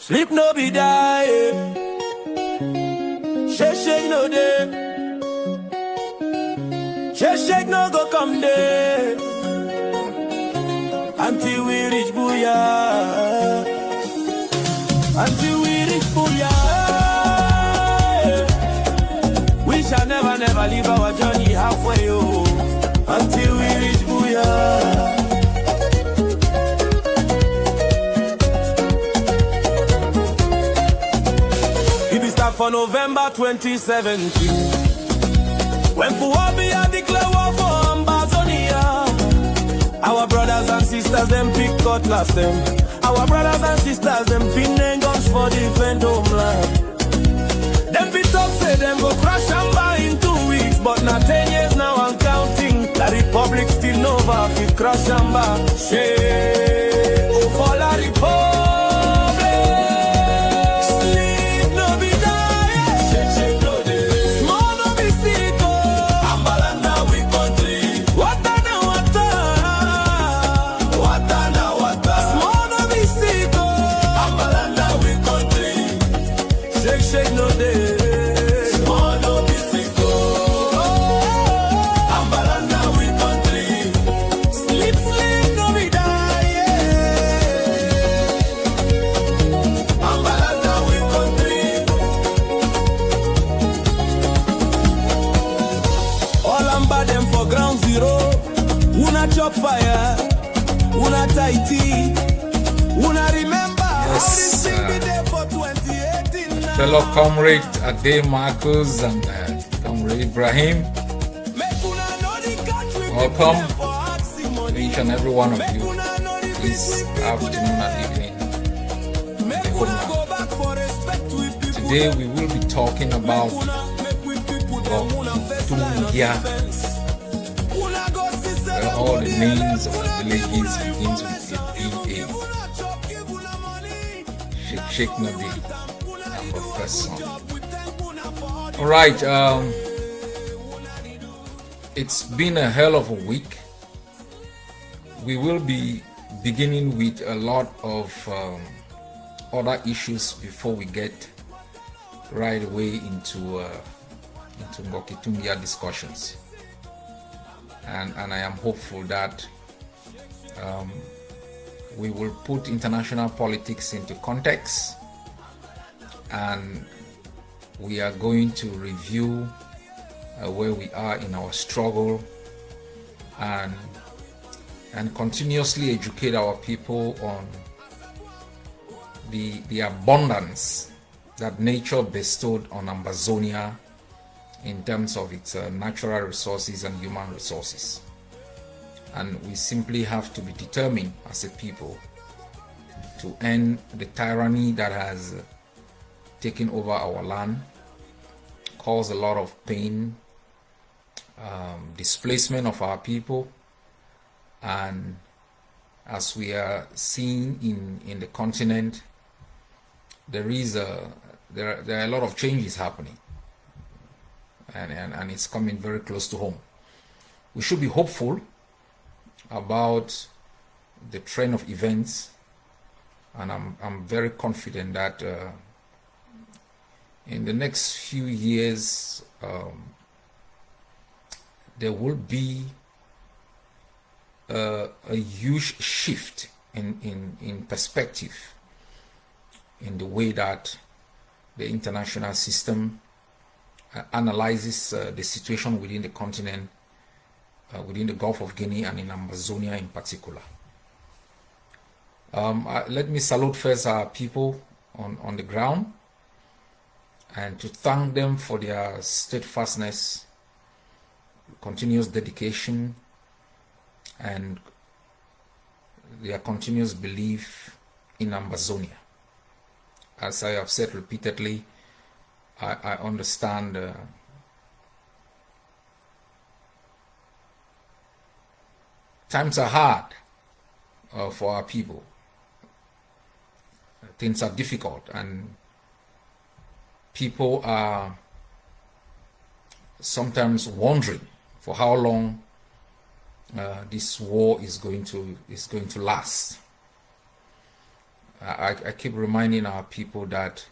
Sleep no be die. Shake no day. Shake no go come day. Until we reach Booyah. Until we reach Booyah. We shall never leave our journey halfway, oh. Until we reach Booyah. For November 2017, when Puwabia declared war for Ambazonia, our brothers and sisters them pick cutlass them. Our brothers and sisters them pin them guns for defend homeland. Them be talk say them go crash Amba in 2 weeks, but not 10 years now I'm counting. The republic still nova fit crash Amba. Shame for la republic. Shake no day. Small no be sick. Ambalanda we country. Sleep no be die. Ambalanda we country. All amba them for ground zero. Una chop fire. Una tighty. Una remember. Yes. Fellow comrade Ade Marcus and comrade Ibrahim, welcome to each and every one of you this afternoon and evening. Today we will be talking about Ngoketunjia, where all the names of the villages begins with a Shake Nabi. All right, it's been a hell of a week. We will be beginning with a lot of other issues before we get right away into Ngoketunjia discussions, and I am hopeful that we will put international politics into context, and we are going to review where we are in our struggle and continuously educate our people on the abundance that nature bestowed on Ambazonia in terms of its natural resources and human resources. And we simply have to be determined as a people to end the tyranny that has taken over our land, caused a lot of pain, displacement of our people, and as we are seeing in the continent, there are a lot of changes happening, and it's coming very close to home. We should be hopeful about the trend of events, and I'm very confident that in the next few years there will be a huge shift in perspective in the way that the international system analyzes the situation within the continent, within the Gulf of Guinea and in Ambazonia in particular. Let me salute first our people on the ground, and to thank them for their steadfastness, continuous dedication, and their continuous belief in Ambazonia. As I have said repeatedly, I understand times are hard for our people. Things are difficult, and people are sometimes wondering for how long this war is going to last. I keep reminding our people that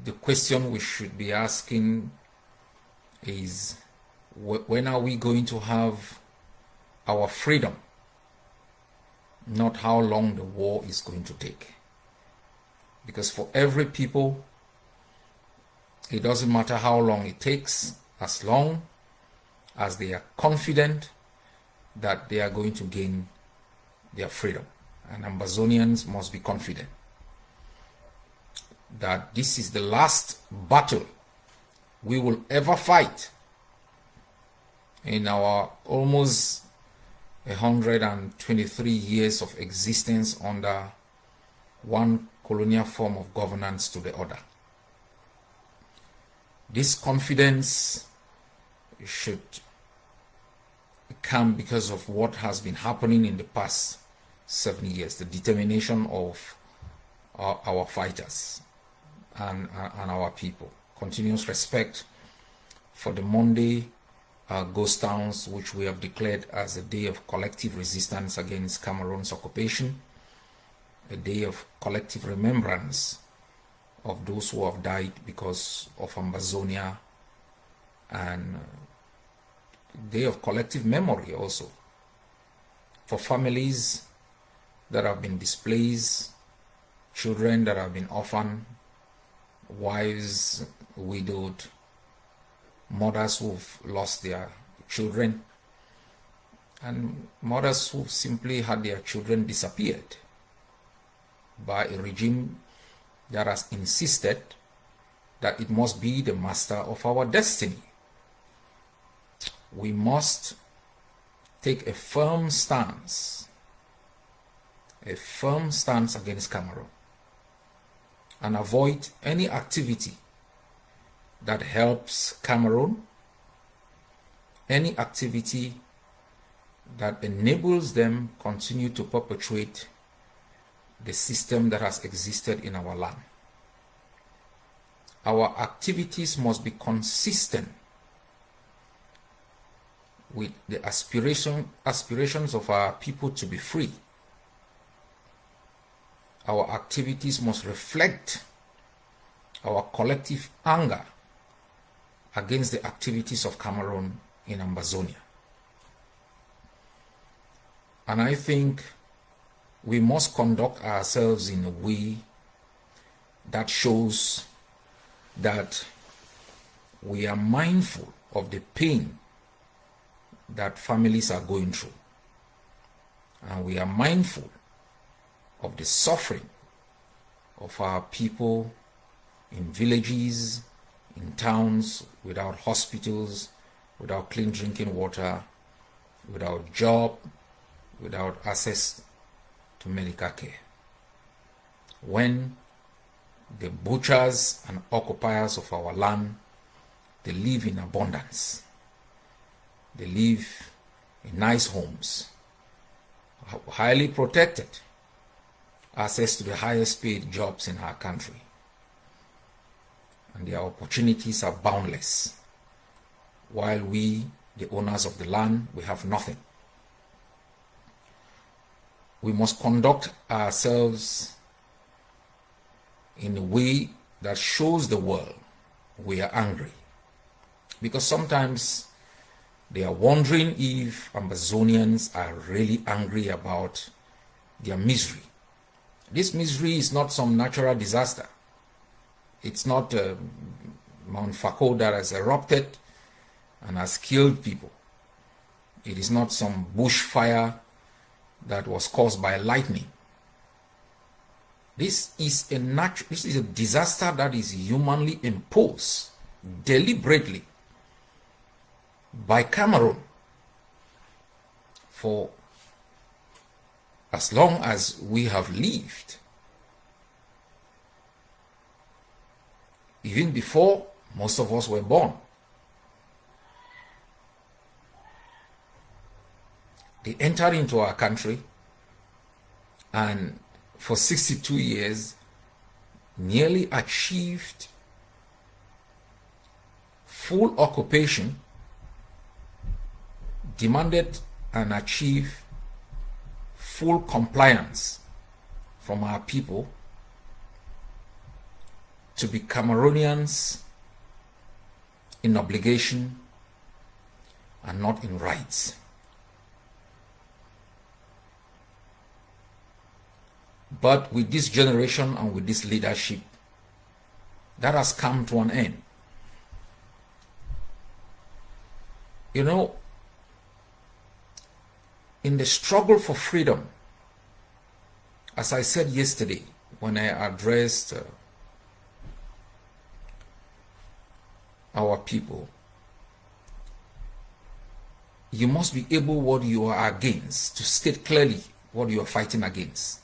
the question we should be asking is, when are we going to have our freedom? Not how long the war is going to take. Because for every people, it doesn't matter how long it takes, as long as they are confident that they are going to gain their freedom. And Ambazonians must be confident that this is the last battle we will ever fight in our almost 123 years of existence under one colonial form of governance to the other. This confidence should come because of what has been happening in the past 7 years, the determination of our fighters and our people. Continuous respect for the Monday ghost towns, which we have declared as a day of collective resistance against Cameroon's occupation, a day of collective remembrance of those who have died because of Ambazonia, and day of collective memory also for families that have been displaced, children that have been orphaned, wives widowed, mothers who've lost their children, and mothers who simply had their children disappeared by a regime that has insisted that it must be the master of our destiny. We must take a firm stance against Cameroon, and avoid any activity that helps Cameroon, any activity that enables them continue to perpetuate the system that has existed in our land. Our activities must be consistent with the aspirations of our people to be free. Our activities must reflect our collective anger against the activities of Cameroon in Ambazonia. And I think we must conduct ourselves in a way that shows that we are mindful of the pain that families are going through, and we are mindful of the suffering of our people in villages, in towns, without hospitals, without clean drinking water, without job, without access to medical care. When the butchers and occupiers of our land, they live in abundance. They live in nice homes, highly protected, access to the highest paid jobs in our country, and their opportunities are boundless, while we, the owners of the land, we have nothing. We must conduct ourselves in a way that shows the world we are angry, because sometimes they are wondering if Ambazonians are really angry about their misery. This misery is not some natural disaster. It's not Mount Fako that has erupted and has killed people. It is not some bushfire that was caused by lightning. This is a disaster that is humanly imposed deliberately by Cameroon for as long as we have lived. Even before most of us were born. They entered into our country, and for 62 years nearly achieved full occupation, demanded and achieved full compliance, from our people to be Cameroonians in obligation and not in rights. But with this generation and with this leadership, that has come to an end. You know, in the struggle for freedom, as I said yesterday when I addressed our people, you must be able what you are against to state clearly what you are fighting against.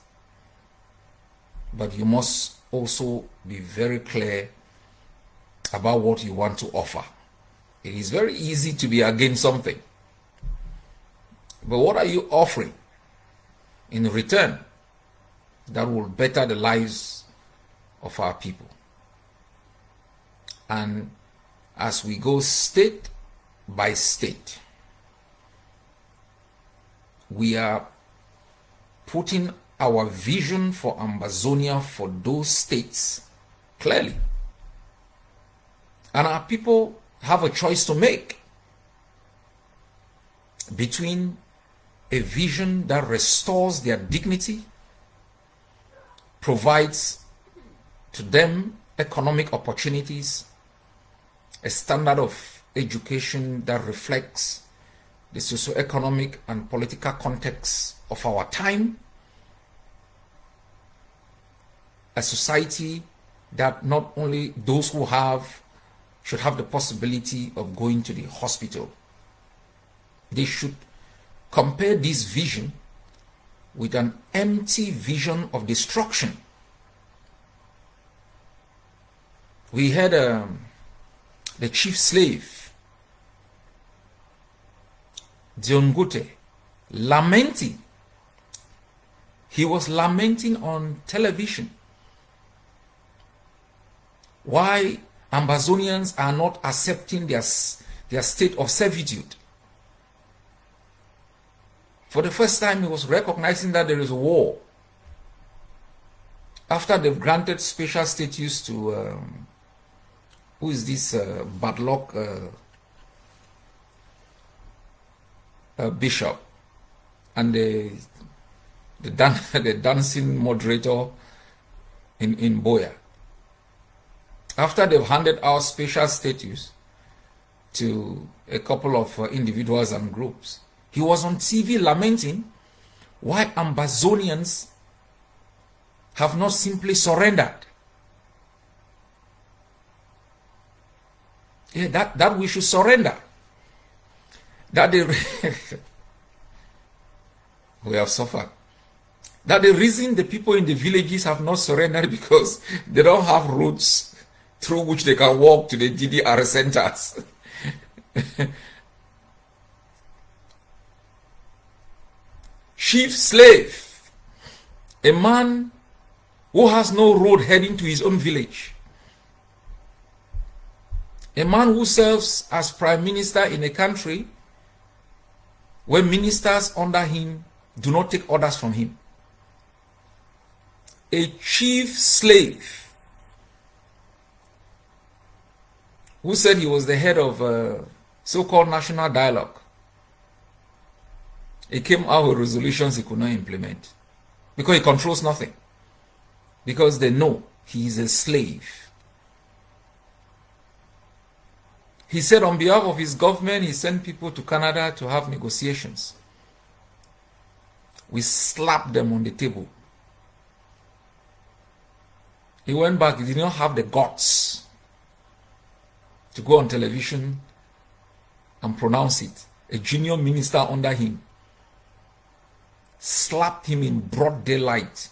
But you must also be very clear about what you want to offer. It is very easy to be against something. But what are you offering in return that will better the lives of our people? And as we go state by state, we are putting our vision for Ambazonia for those states clearly. And our people have a choice to make between a vision that restores their dignity, provides to them economic opportunities, a standard of education that reflects the socio-economic and political context of our time, a society that not only those who have should have the possibility of going to the hospital. They should compare this vision with an empty vision of destruction. We had the chief slave, Ngoketunjia, lamenting. He was lamenting on television why Ambazonians are not accepting their state of servitude. For the first time, he was recognizing that there is a war. After they've granted special status to, who is this bad luck bishop, and the dancing moderator in Boya. After they've handed out special status to a couple of individuals and groups, he was on TV lamenting why Ambazonians have not simply surrendered. Yeah, that we should surrender. That we have suffered. That the reason the people in the villages have not surrendered because they don't have roads through which they can walk to the DDR centers. Chief slave, a man who has no road heading to his own village, a man who serves as prime minister in a country where ministers under him do not take orders from him. A chief slave who said he was the head of so-called national dialogue. He came out with resolutions he could not implement because he controls nothing. Because they know he is a slave. He said on behalf of his government, he sent people to Canada to have negotiations. We slapped them on the table. He went back, he did not have the guts to go on television and pronounce it. A junior minister under him slapped him in broad daylight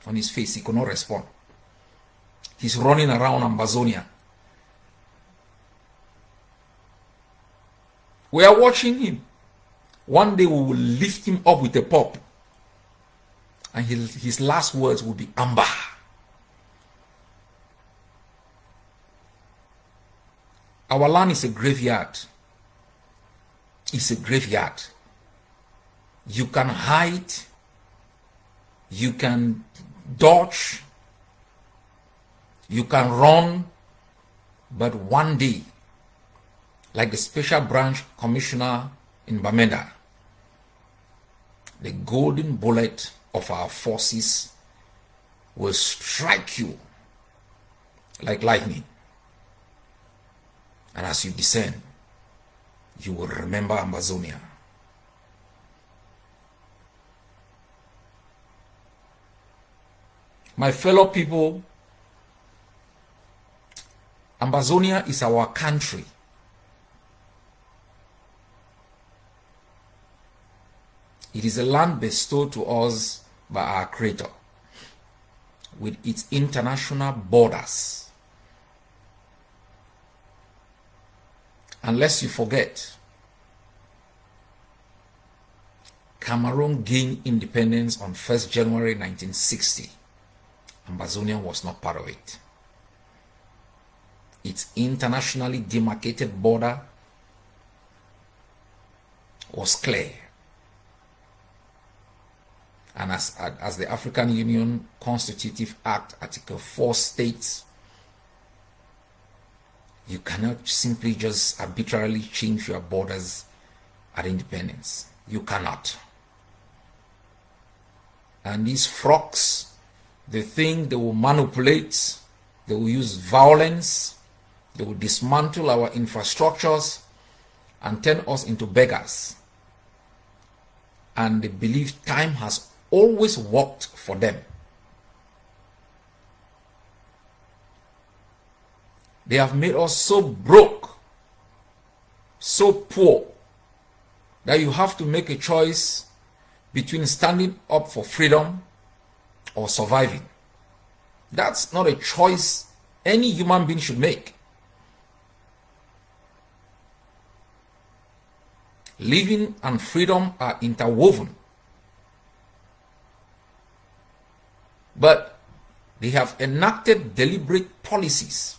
on his face. He could not respond. He's running around Ambazonia. We are watching him. One day we will lift him up with a pop, and his last words will be Amba. Our land is a graveyard. It's a graveyard. You can hide. You can dodge, you can run, but one day, like the Special Branch Commissioner in Bamenda, the golden bullet of our forces will strike you like lightning. And as you descend, you will remember Ambazonia. My fellow people, Ambazonia is our country. It is a land bestowed to us by our Creator, with its international borders. Unless you forget, Cameroon gained independence on 1st January 1960. Ambazonia was not part of it. Its internationally demarcated border was clear. And as the African Union Constitutive Act, Article 4 states, you cannot simply just arbitrarily change your borders at independence. You cannot. And these frogs, they think they will manipulate, they will use violence, they will dismantle our infrastructures and turn us into beggars. And they believe time has always worked for them. They have made us so broke, so poor, that you have to make a choice between standing up for freedom or surviving. That's not a choice any human being should make. Living and freedom are interwoven. But they have enacted deliberate policies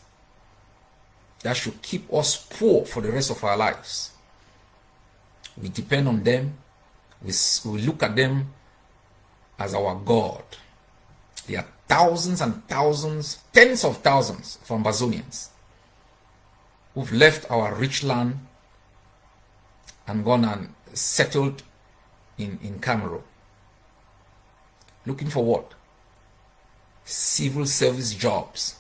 that should keep us poor for the rest of our lives. We depend on them. We look at them as our God. There are thousands and thousands, tens of thousands of Ambazonians who've left our rich land and gone and settled in Cameroon. Looking for what? Civil service jobs.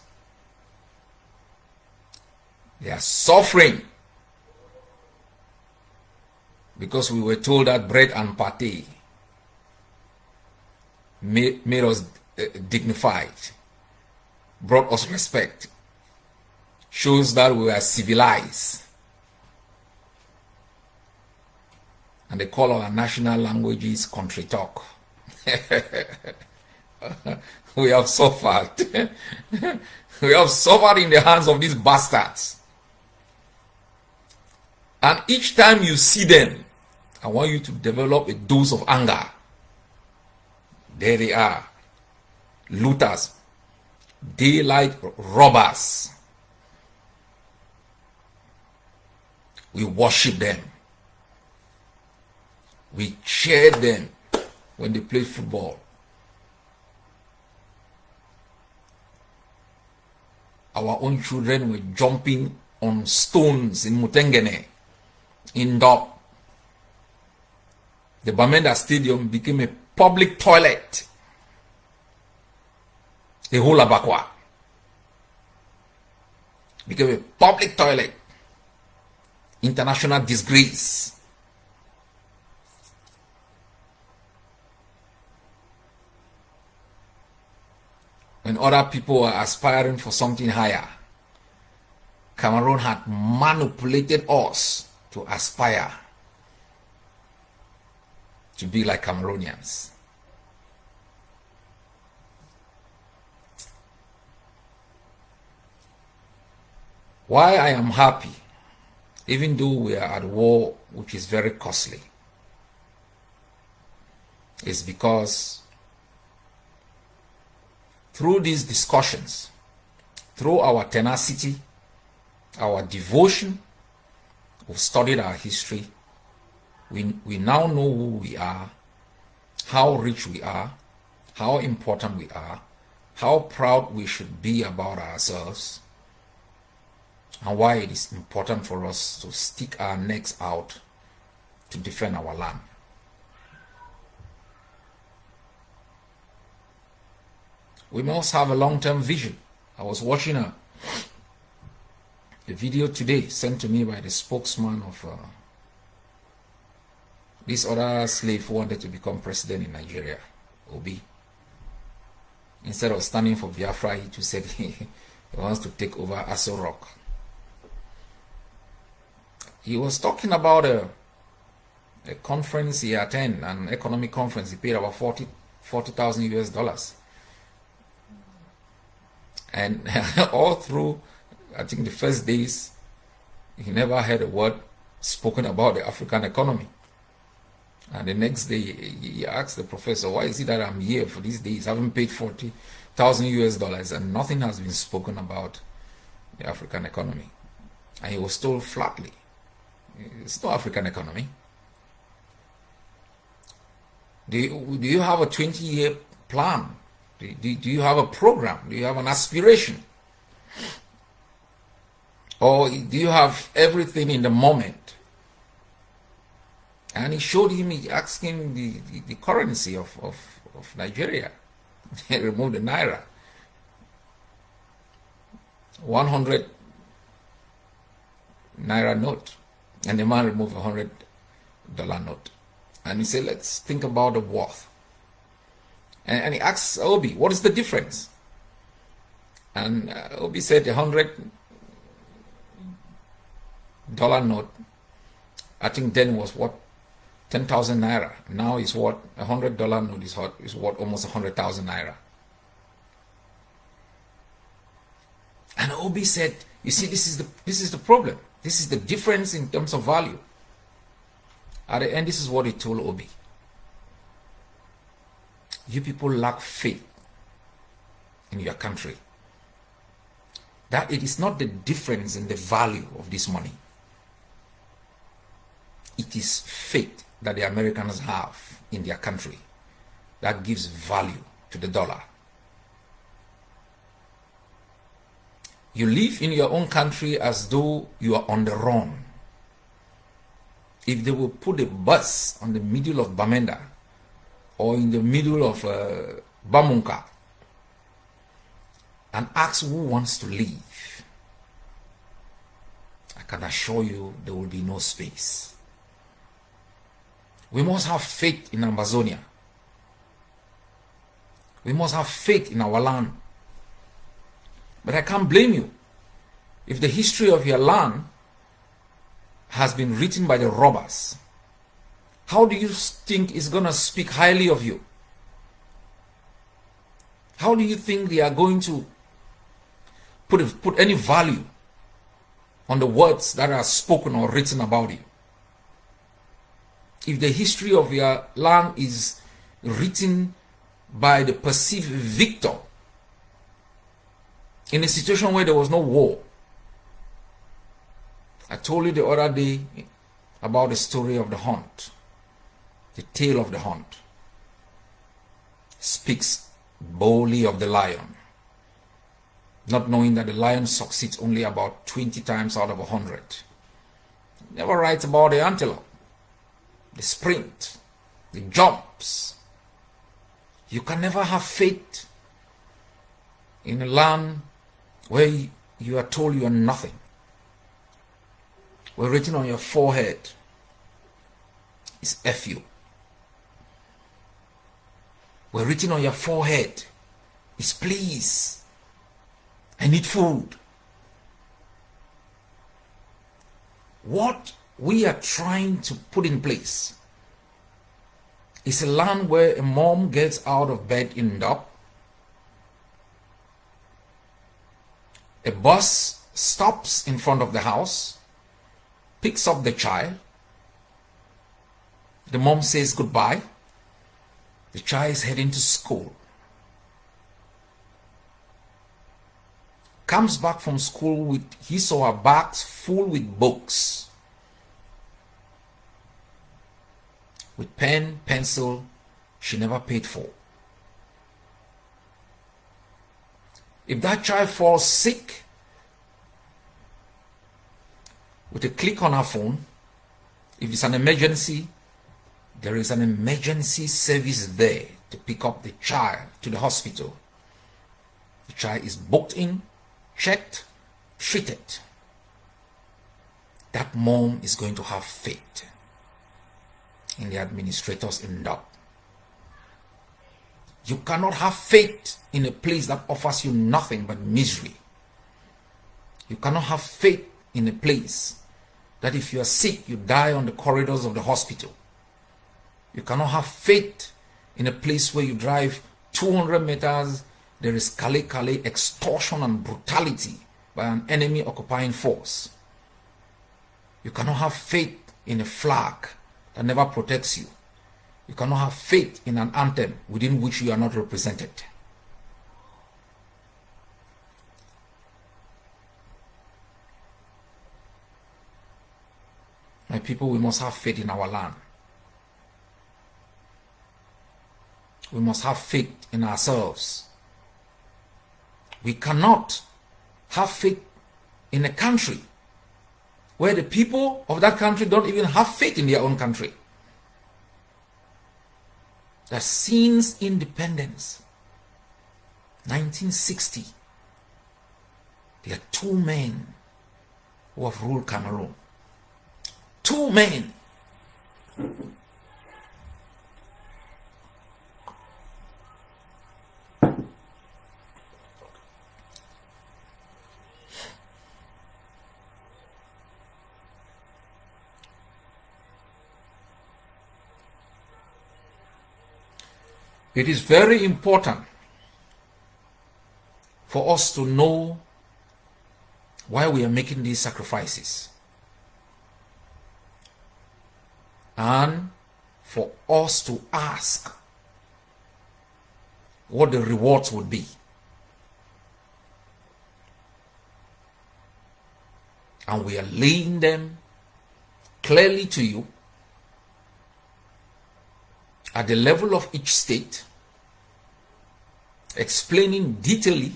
They are suffering because we were told that bread and pate made us dignified, brought us respect, shows that we are civilized. And they call our national languages country talk. We have suffered. We have suffered in the hands of these bastards. And each time you see them, I want you to develop a dose of anger. There they are. Looters. Daylight robbers. We worship them. We cheer them when they play football. Our own children were jumping on stones in Mutengene, in Dop. The Bamenda Stadium became a public toilet. The whole Abakwa became a public toilet. International disgrace. When other people were aspiring for something higher, Cameroon had manipulated us to aspire to be like Cameroonians. Why I am happy, even though we are at war, which is very costly, is because through these discussions, through our tenacity, our devotion, we've studied our history, we now know who we are, how rich we are, how important we are, how proud we should be about ourselves, and why it is important for us to stick our necks out to defend our land. We must have a long-term vision. I was watching a video today sent to me by the spokesman of this other slave who wanted to become president in Nigeria, Obi. Instead of standing for Biafra, he just said he wants to take over Aso Rock. He was talking about a conference he attended, an economic conference. He paid about 40,000 US dollars. And all through, I think the first days, he never heard a word spoken about the African economy. And the next day, he asked the professor, why is it that I'm here for these days? I haven't paid 40,000 US dollars and nothing has been spoken about the African economy. And he was told flatly, it's no African economy. Do you have a 20-year plan? Do you have a program? Do you have an aspiration? Or do you have everything in the moment? And he showed him, he asked him the currency of Nigeria. He removed the Naira. 100 Naira note. And the man removed $100 note. And he said, let's think about the worth. And he asked Obi, what is the difference? And Obi said $100 note, I think then was what, 10,000 Naira. Now is what, $100 note is what, almost 100,000 Naira. And Obi said, you see, this is the problem. This is the difference in terms of value. At the end, this is what he told Obi. You people lack faith in your country. That it is not the difference in the value of this money. It is faith that the Americans have in their country that gives value to the dollar. You live in your own country as though you are on the run. If they will put a bus on the middle of Bamenda or in the middle of Bamunka and ask who wants to leave, I can assure you there will be no space. We must have faith in Ambazonia. We must have faith in our land. But I can't blame you if the history of your land has been written by the robbers. How do you think it's going to speak highly of you? How do you think they are going to put any value on the words that are spoken or written about you? If the history of your land is written by the perceived victor in a situation where there was no war. I told you the other day about the story of the hunt. The tale of the hunt speaks boldly of the lion, not knowing that the lion succeeds only about 20 times out of 100. Never writes about the antelope, the sprint, the jumps. You can never have faith in a land where you are told you are nothing. Where written on your forehead is FU. Where written on your forehead is please. I need food. What we are trying to put in place is a land where a mom gets out of bed in up. A bus stops in front of the house, picks up the child. The mom says goodbye. The child is heading to school. Comes back from school with his or her bags full with books. With pen, pencil, she never paid for. If that child falls sick, with a click on her phone, if it's an emergency, there is an emergency service there to pick up the child to the hospital. The child is booked in, checked, treated. That mom is going to have faith in the administrators in that. You cannot have faith in a place that offers you nothing but misery. You cannot have faith in a place that if you are sick, you die on the corridors of the hospital. You cannot have faith in a place where you drive 200 meters, there is kale extortion and brutality by an enemy occupying force. You cannot have faith in a flag that never protects you. You cannot have faith in an anthem within which you are not represented. My people, we must have faith in our land. We must have faith in ourselves. We cannot have faith in a country where the people of that country don't even have faith in their own country. That since independence, 1960, there are two men who have ruled Cameroon. Two men. It is very important for us to know why we are making these sacrifices, and for us to ask what the rewards would be. And we are laying them clearly to you at the level of each state, explaining detailedly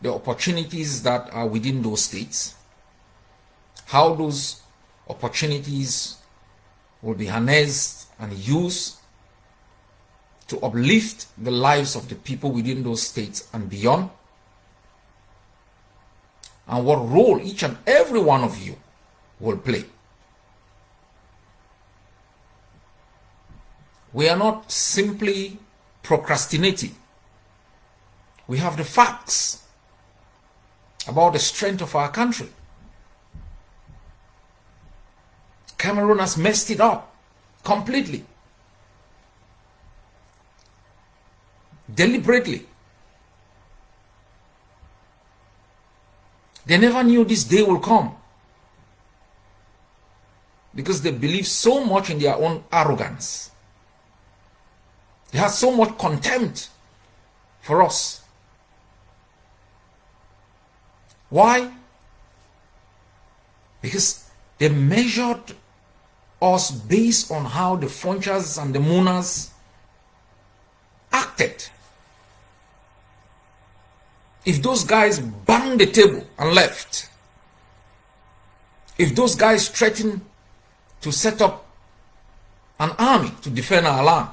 the opportunities that are within those states, how those opportunities will be harnessed and used to uplift the lives of the people within those states and beyond, and what role each and every one of you will play. We are not simply procrastinating. We have the facts about the strength of our country. Cameroon has messed it up completely, deliberately. They never knew this day will come because they believe so much in their own arrogance. They have so much contempt for us. Why? Because they measured us based on how the Funchas and the Munas acted. If those guys banged the table and left, if those guys threatened to set up an army to defend our land,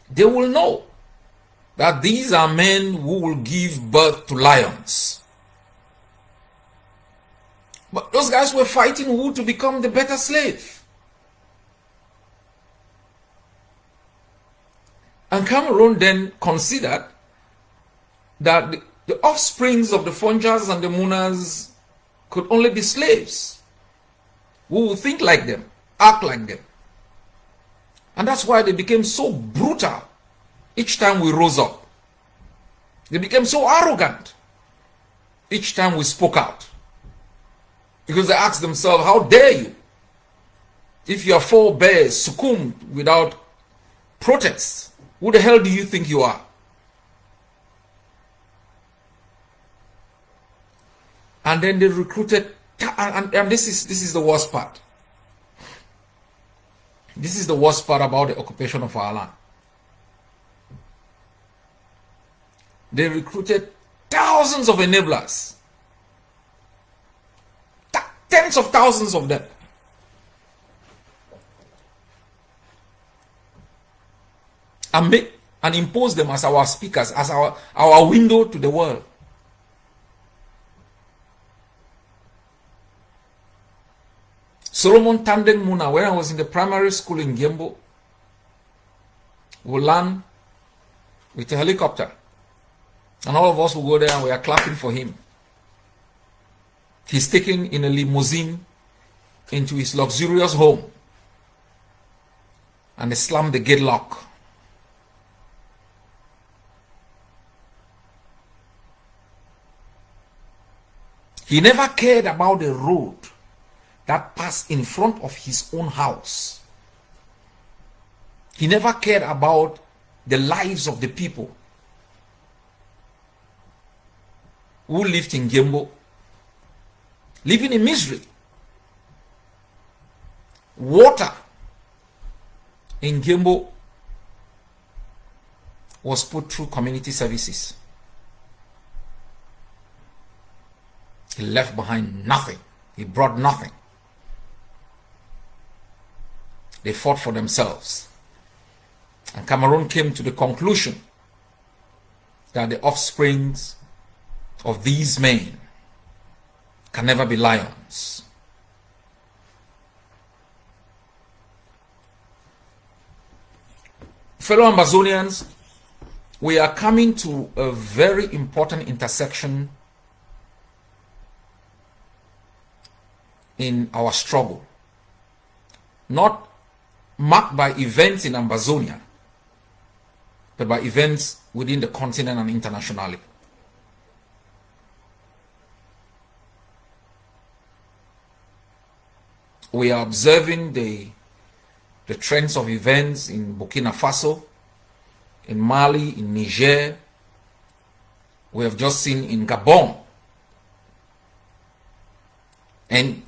they will know that these are men who will give birth to lions. But those guys were fighting who to become the better slave. And Cameroon then considered that the offsprings of the Funchas and the Munas could only be slaves who would think like them, act like them. And that's why they became so brutal each time we rose up. They became so arrogant each time we spoke out. Because they asked themselves, how dare you? If your forebears succumbed without protest, who the hell do you think you are? And then they recruited, and this is the worst part. This is the worst part about the occupation of our land. they recruited thousands of enablers. Tens of thousands of them. And impose them as our speakers, as our window to the world. Solomon Tandeng Muna, when I was in the primary school in Gembo, would land with a helicopter. And all of us will go there and we are clapping for him. He's taken in a limousine into his luxurious home. And they slam the gate lock. He never cared about the road that passed in front of his own house. He never cared about the lives of the people who lived in Gembo, living in misery. Water in Gembo was put through community services. He left behind nothing. He brought nothing. They fought for themselves. And Cameroon came to the conclusion that the offsprings of these men can never be lions. Fellow Ambazonians, we are coming to a very important intersection in our struggle, not marked by events in Ambazonia, but by events within the continent and internationally. We are observing the trends of events in Burkina Faso, in Mali, in Niger. We have just seen in Gabon. And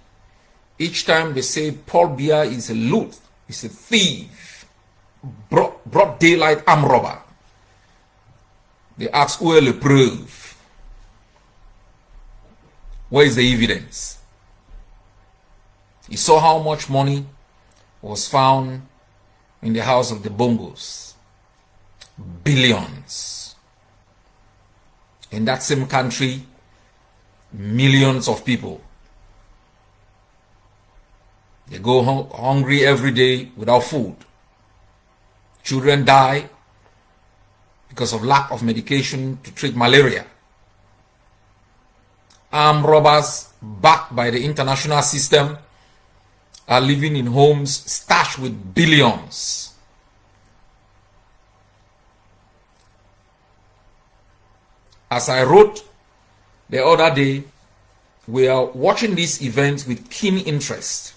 each time they say Paul Biya is a loot, is a thief, broad daylight arm robber, they ask, where the proof? Where is the evidence? You saw how much money was found in the house of the Bongos. Billions. In that same country, millions of people. They go hungry every day without food. Children die because of lack of medication to treat malaria. Armed robbers, backed by the international system, are living in homes stashed with billions. As I wrote the other day, we are watching these events with keen interest.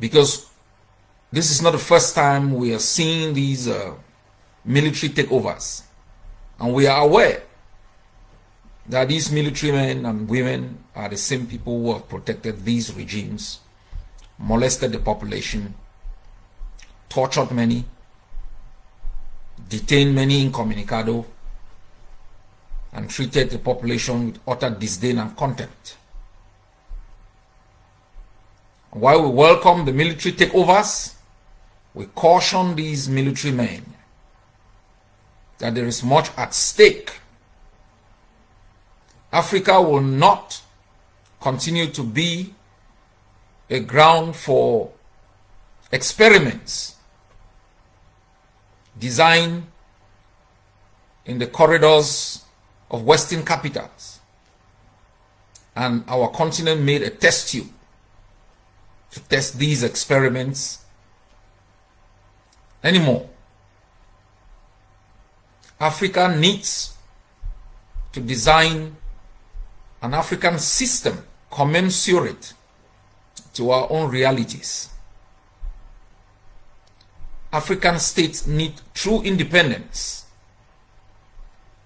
Because this is not the first time we are seeing these military takeovers. And we are aware that these military men and women are the same people who have protected these regimes, molested the population, tortured many, detained many incommunicado, and treated the population with utter disdain and contempt. While we welcome the military takeovers, we caution these military men that there is much at stake. Africa will not continue to be a ground for experiments designed in the corridors of Western capitals. And our continent made a test tube to test these experiments anymore. Africa needs to design an African system commensurate to our own realities. African states need true independence,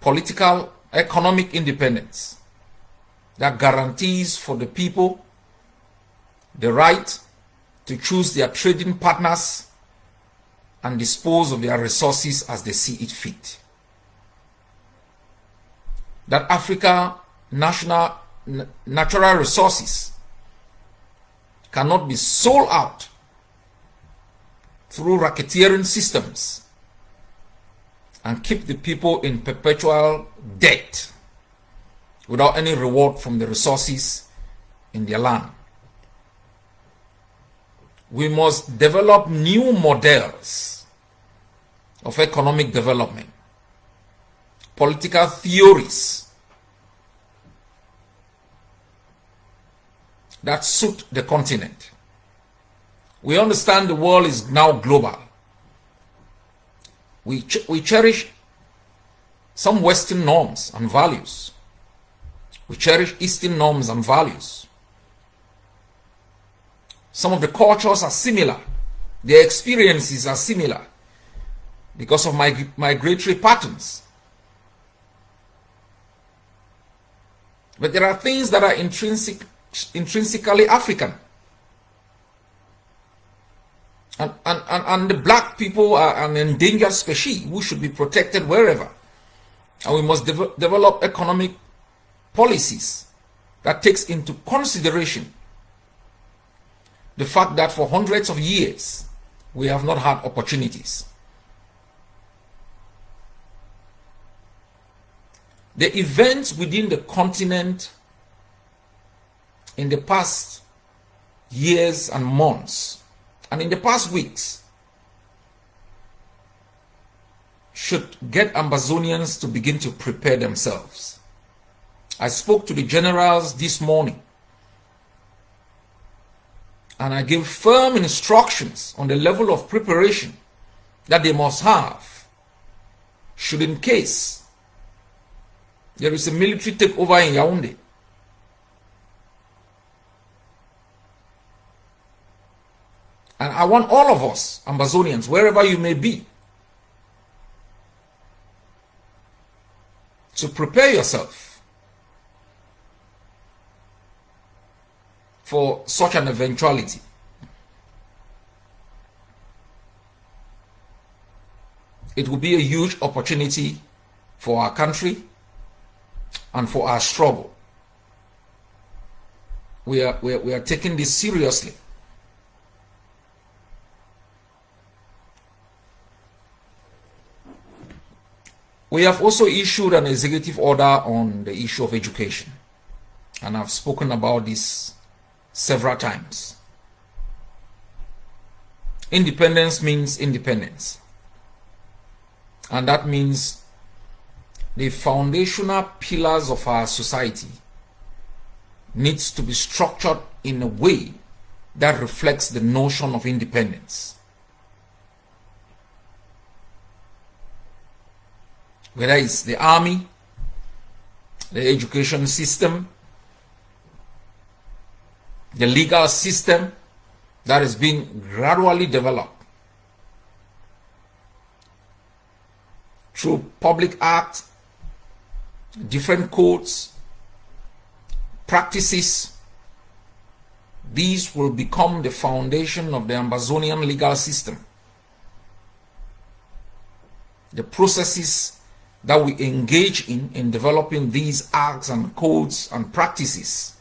political, economic independence that guarantees for the people the right to choose their trading partners and dispose of their resources as they see it fit. That Africa natural resources cannot be sold out through racketeering systems and keep the people in perpetual debt without any reward from the resources in their land. We must develop new models of economic development, political theories that suit the continent. We understand the world is now global. We cherish some Western norms and values. We cherish Eastern norms and values. Some of the cultures are similar. Their experiences are similar because of migratory patterns. But there are things that are intrinsically African. And the black people are an endangered species who should be protected wherever. And we must develop economic policies that takes into consideration the fact that for hundreds of years we have not had opportunities. The events within the continent in the past years and months and in the past weeks should get Ambazonians to begin to prepare themselves. I spoke to the generals this morning and I gave firm instructions on the level of preparation that they must have should in case there is a military takeover in Yaoundé. And I want all of us, Ambazonians, wherever you may be, to prepare yourself for such an eventuality. It will be a huge opportunity for our country and for our struggle. We are taking this seriously. We have also issued an executive order on the issue of education, and I've spoken about this several times. Independence means independence, and that means the foundational pillars of our society needs to be structured in a way that reflects the notion of independence. Whether it's the army, the education system, the legal system that is being gradually developed through public act, different codes, practices. These will become the foundation of the Ambazonian legal system. The processes that we engage in developing these acts and codes and practices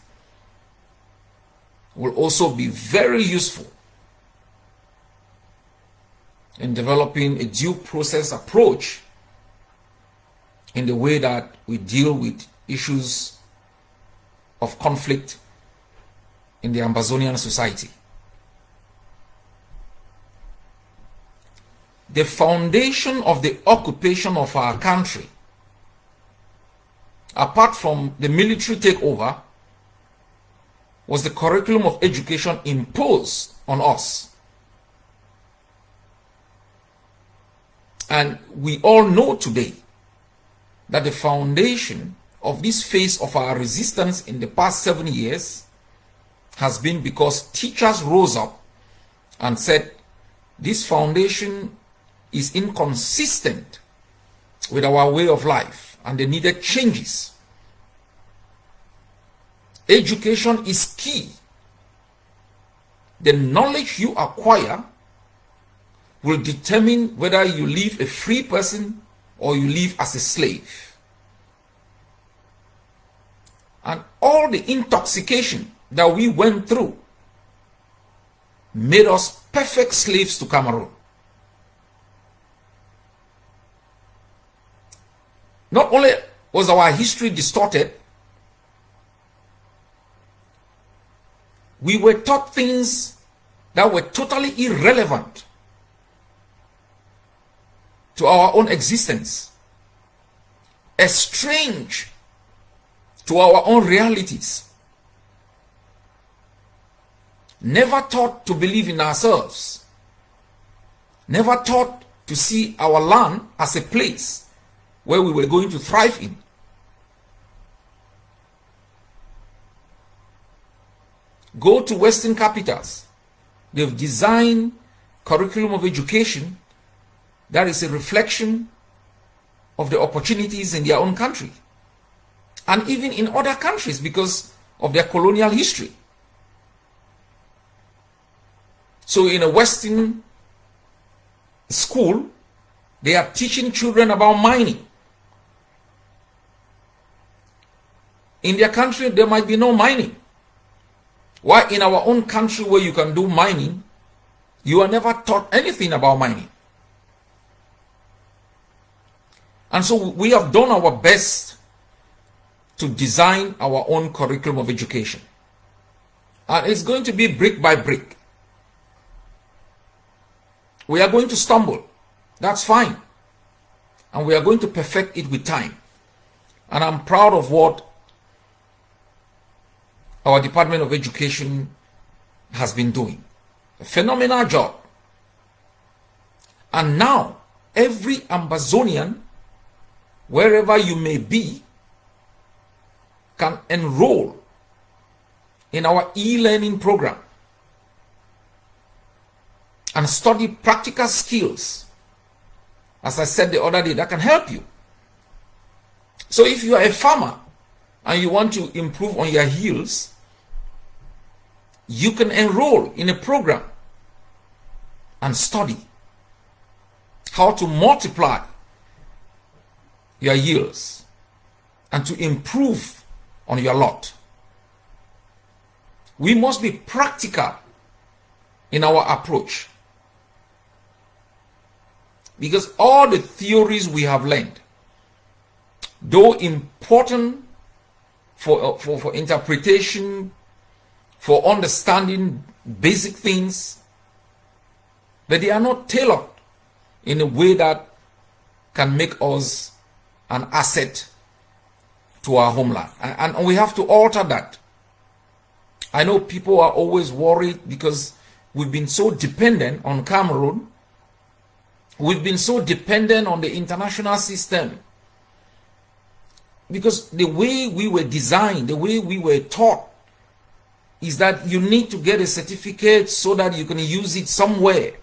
will also be very useful in developing a due process approach in the way that we deal with issues of conflict in the Ambazonian society. The foundation of the occupation of our country, apart from the military takeover, was the curriculum of education imposed on us. And we all know today that the foundation of this phase of our resistance in the past 7 years has been because teachers rose up and said this foundation is inconsistent with our way of life and they needed changes. Education is key. The knowledge you acquire will determine whether you live a free person or you live as a slave. And all the intoxication that we went through made us perfect slaves to Cameroon. Not only was our history distorted, we were taught things that were totally irrelevant to our own existence, estranged to our own realities, never taught to believe in ourselves, never taught to see our land as a place where we were going to thrive in. Go to Western capitals. They've designed curriculum of education that is a reflection of the opportunities in their own country and even in other countries because of their colonial history. So in a Western school, they are teaching children about mining. In their country, there might be no mining. Why in our own country where you can do mining, you are never taught anything about mining? And so we have done our best to design our own curriculum of education. And it's going to be brick by brick. We are going to stumble. That's fine. And we are going to perfect it with time. And I'm proud of what our Department of Education has been doing. A phenomenal job. And now, every Ambazonian, wherever you may be, can enroll in our e-learning program and study practical skills, as I said the other day, that can help you. So if you are a farmer and you want to improve on your yields, you can enroll in a program and study how to multiply your yields and to improve on your lot. We must be practical in our approach, because all the theories we have learned, though important for interpretation, for understanding basic things, but they are not tailored in a way that can make us an asset to our homeland. And we have to alter that. I know people are always worried because we've been so dependent on Cameroon. We've been so dependent on the international system. Because the way we were designed, the way we were taught, is that you need to get a certificate so that you can use it somewhere.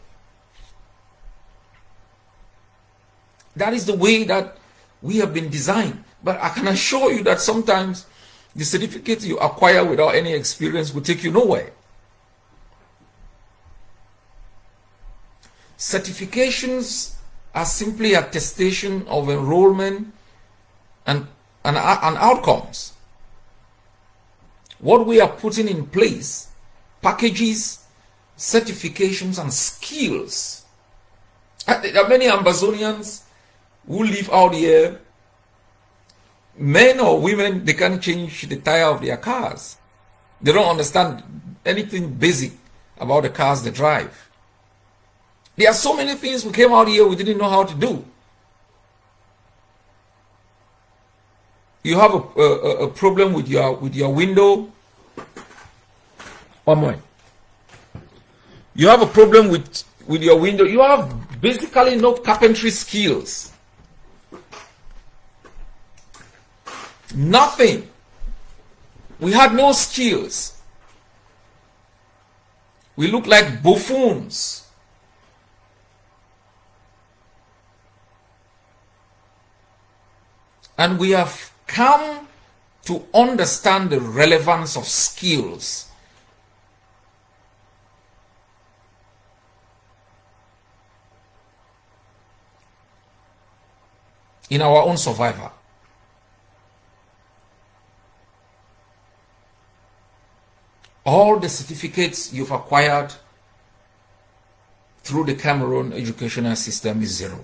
That is the way that we have been designed. But I can assure you that sometimes the certificate you acquire without any experience will take you nowhere. Certifications are simply attestation of enrollment and outcomes. What we are putting in place, packages, certifications, and skills. There are many Ambazonians who live out here, men or women, they can't change the tire of their cars. They don't understand anything basic about the cars they drive. There are so many things we came out here we didn't know how to do. You have a problem with your window. One more. You have a problem with your window. You have basically no carpentry skills. Nothing. We had no skills. We look like buffoons. And we have come to understand the relevance of skills. in our own survival. All the certificates you've acquired through the Cameroon educational system is zero.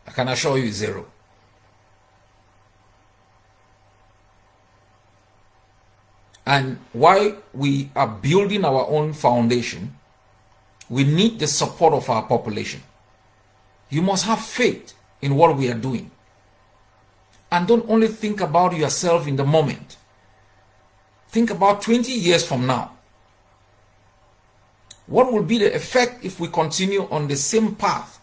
I can assure you, zero. And while we are building our own foundation, we need the support of our population. You must have faith in what we are doing. And don't only think about yourself in the moment. Think about 20 years from now. What will be the effect if we continue on the same path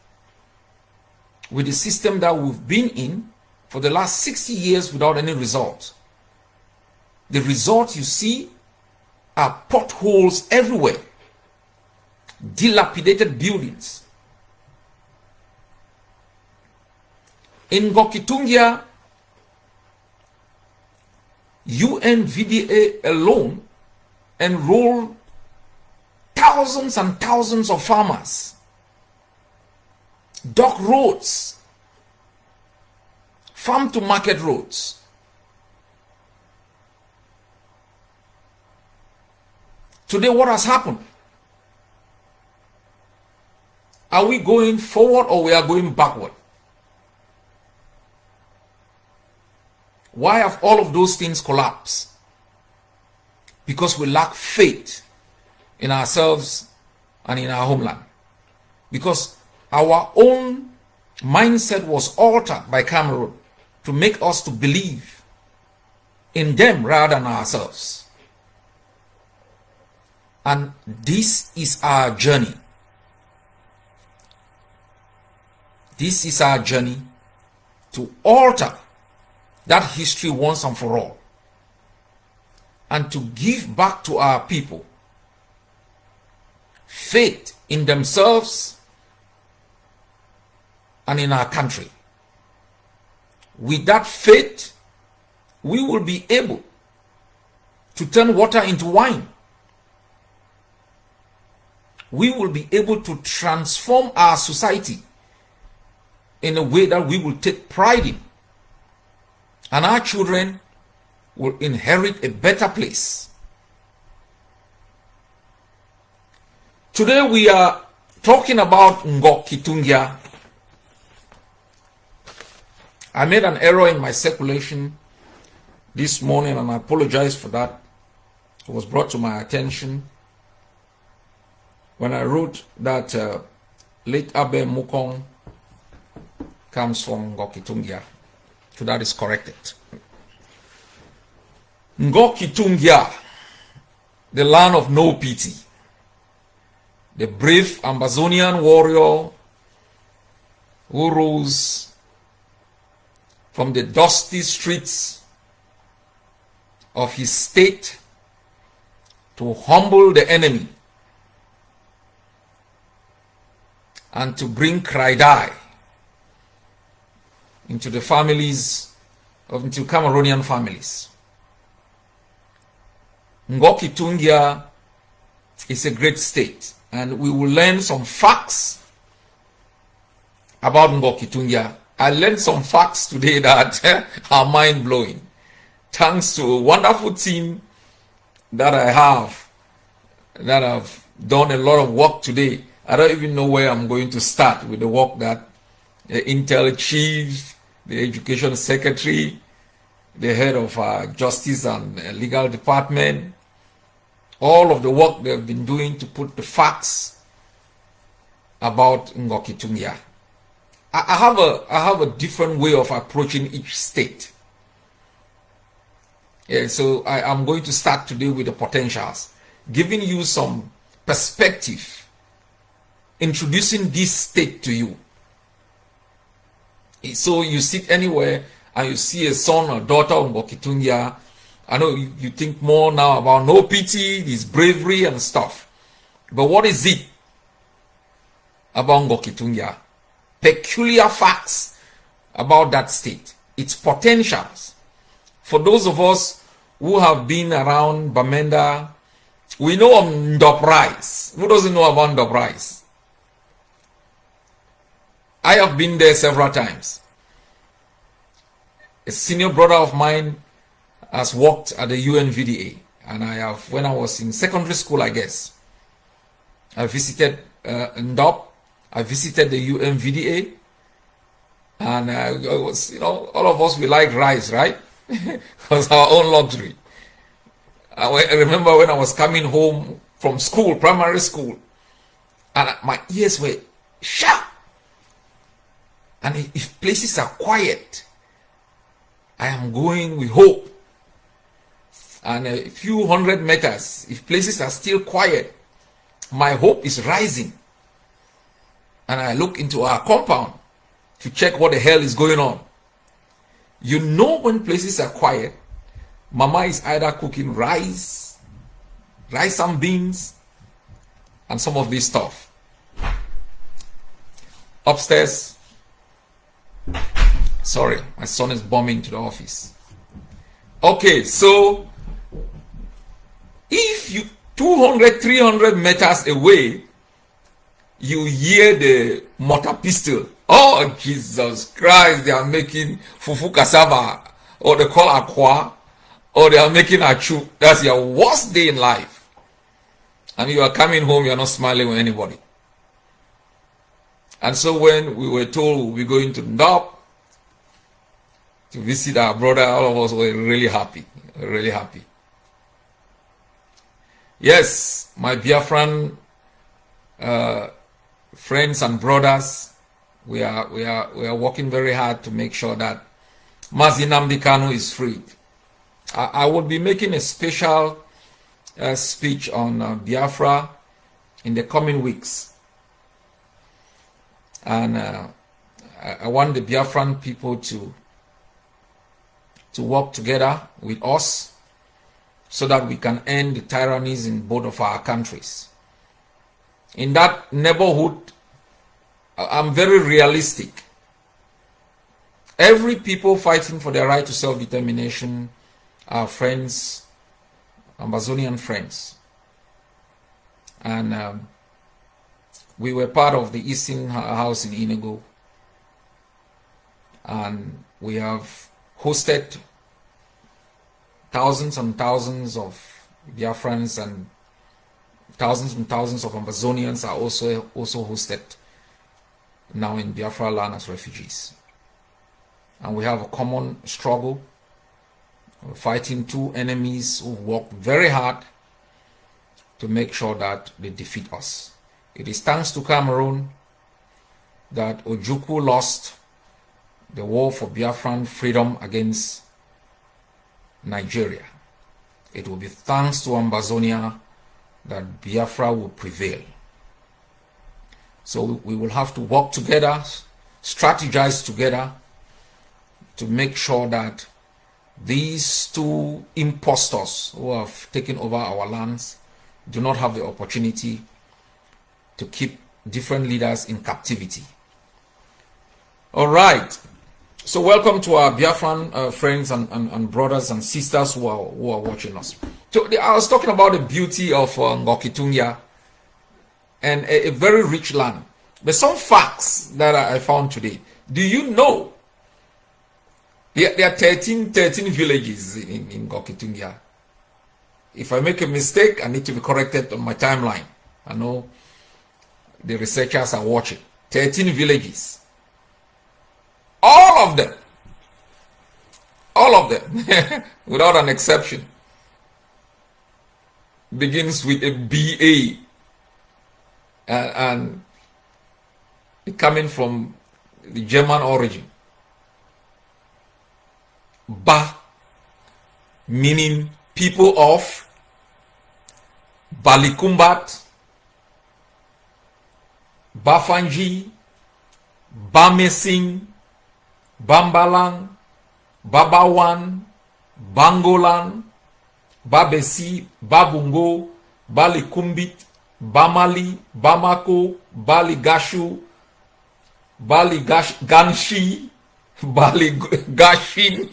with the system that we've been in for the last 60 years without any result? The results you see are potholes everywhere, dilapidated buildings. In Ngoketunjia, UNVDA alone enrolled thousands and thousands of farmers, dug roads, farm to market roads. Today, what has happened? Are we going forward or we are going backward? Why have all of those things collapsed? Because we lack faith in ourselves and in our homeland. Because our own mindset was altered by Cameroon to make us to believe in them rather than ourselves. And this is our journey. This is our journey to alter that history once and for all, and to give back to our people faith in themselves and in our country. With that faith, we will be able to turn water into wine. We will be able to transform our society in a way that we will take pride in. And our children will inherit a better place. Today we are talking about Ngoketunjia. I made an error in my circulation this morning and I apologize for that. It was brought to my attention when I wrote that late Abe Mukong comes from Ngoketunjia. So that is corrected. Ngoketunjia, the land of no pity. The brave Ambazonian warrior who rose from the dusty streets of his state to humble the enemy and to bring Kraidai into the families into Cameroonian families. Ngoketunjia is a great state, and we will learn some facts about Ngoketunjia. I learned some facts today that are mind-blowing, thanks to a wonderful team that I have, that have done a lot of work today. I don't even know where I'm going to start with the work that the Intel Chief, the Education Secretary, the head of Justice and Legal Department, all of the work they've been doing to put the facts about Ngoketunjia. I have a different way of approaching each state. Yeah, so I am going to start today with the potentials, giving you some perspective, introducing this state to you. So you sit anywhere and you see a son or daughter of Ngoketunjia. I know you think more now about no pity, this bravery and stuff. But what is it about Ngoketunjia? Peculiar facts about that state, its potentials. For those of us who have been around Bamenda, we know of Ndop rice. Who doesn't know about Ndop rice? I have been there several times. A senior brother of mine has worked at the UNVDA, and I have, when I was in secondary school, I guess, I visited Ndop, I visited the UNVDA, and I was, all of us, we like rice, right? It was our own luxury. I remember when I was coming home from school, primary school, and my ears were sharp. And if places are quiet, I am going with hope. And a few hundred meters, if places are still quiet, my hope is rising. And I look into our compound to check what the hell is going on. You know, when places are quiet, Mama is either cooking rice and beans, and some of this stuff. Upstairs, sorry, my son is bombing to the office. Okay, so if you 200, 300 meters away, you hear the mortar pistol. Oh, Jesus Christ, they are making fufu cassava, or they call aqua, or they are making achu. That's your worst day in life. And you are coming home, you are not smiling with anybody. And so when we were told we're going to Ndop to visit our brother, all of us were really happy, really happy. Yes, my Biafran friends and brothers, we are working very hard to make sure that Mazi Nnamdi Kanu is freed. I will be making a special speech on Biafra in the coming weeks, and I want the Biafran people to work together with us so that we can end the tyrannies in both of our countries. In that neighborhood, I'm very realistic. Every people fighting for their right to self-determination are friends, Ambazonian friends. And we were part of the Eastern House in Inigo. And we have hosted thousands and thousands of Biafrans, and thousands of Ambazonians are also hosted now in Biafra land as refugees. And we have a common struggle. We're fighting two enemies who work very hard to make sure that they defeat us. It is thanks to Cameroon that Ojukwu lost the war for Biafran freedom against Nigeria. It will be thanks to Ambazonia that Biafra will prevail. So we will have to work together, strategize together to make sure that these two impostors who have taken over our lands do not have the opportunity to keep different leaders in captivity. All right. So welcome to our Biafran friends and brothers and sisters who are watching us. So I was talking about the beauty of Ngoketunjia and a very rich land. There's some facts that I found today. Do you know there are 13 villages in Ngoketunjia? If I make a mistake, I need to be corrected on my timeline. I know the researchers are watching. 13 villages. All of them, without an exception, begins with a BA, and coming from the German origin. Ba, meaning people of Balikumbat, Bafanji, Bamesing, Bambalang, Babawan, Bangolan, Babesi, Babungo, Balikumbit, Bamali, Bamako, Baligashu, Ganshi, Baligashin.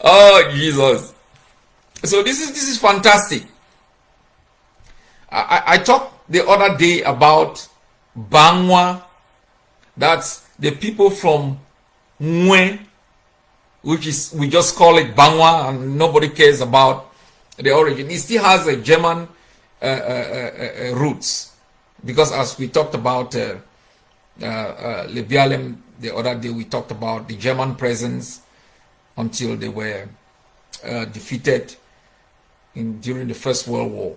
Oh, Jesus. So this is fantastic. I talked the other day about Bangwa. That's the people from Mwe, which is, we just call it Bangwa, and nobody cares about the origin. It still has a German roots, because as we talked about Lebialem the other day, we talked about the German presence until they were defeated during the First World War.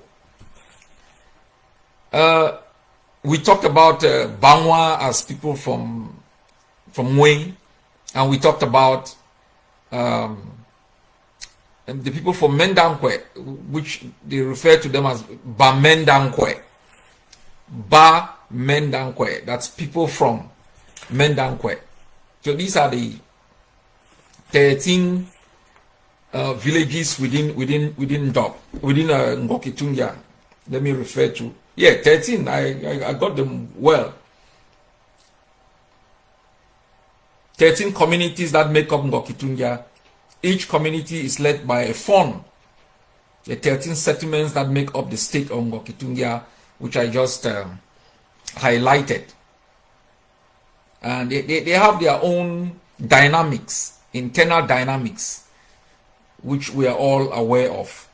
We talked about Bangwa as people from Mwe, and we talked about the people from Mendankwe, which they refer to them as Bamendankwe. Bamendankwe, that's people from Mendankwe. So these are the 13 villages within Ngoketunjia. Let me refer to, 13. I got them well. 13 communities that make up Ngoketunjia. Each community is led by a fund. The 13 settlements that make up the state of Ngoketunjia, which I just highlighted. And they have their own dynamics, internal dynamics, which we are all aware of.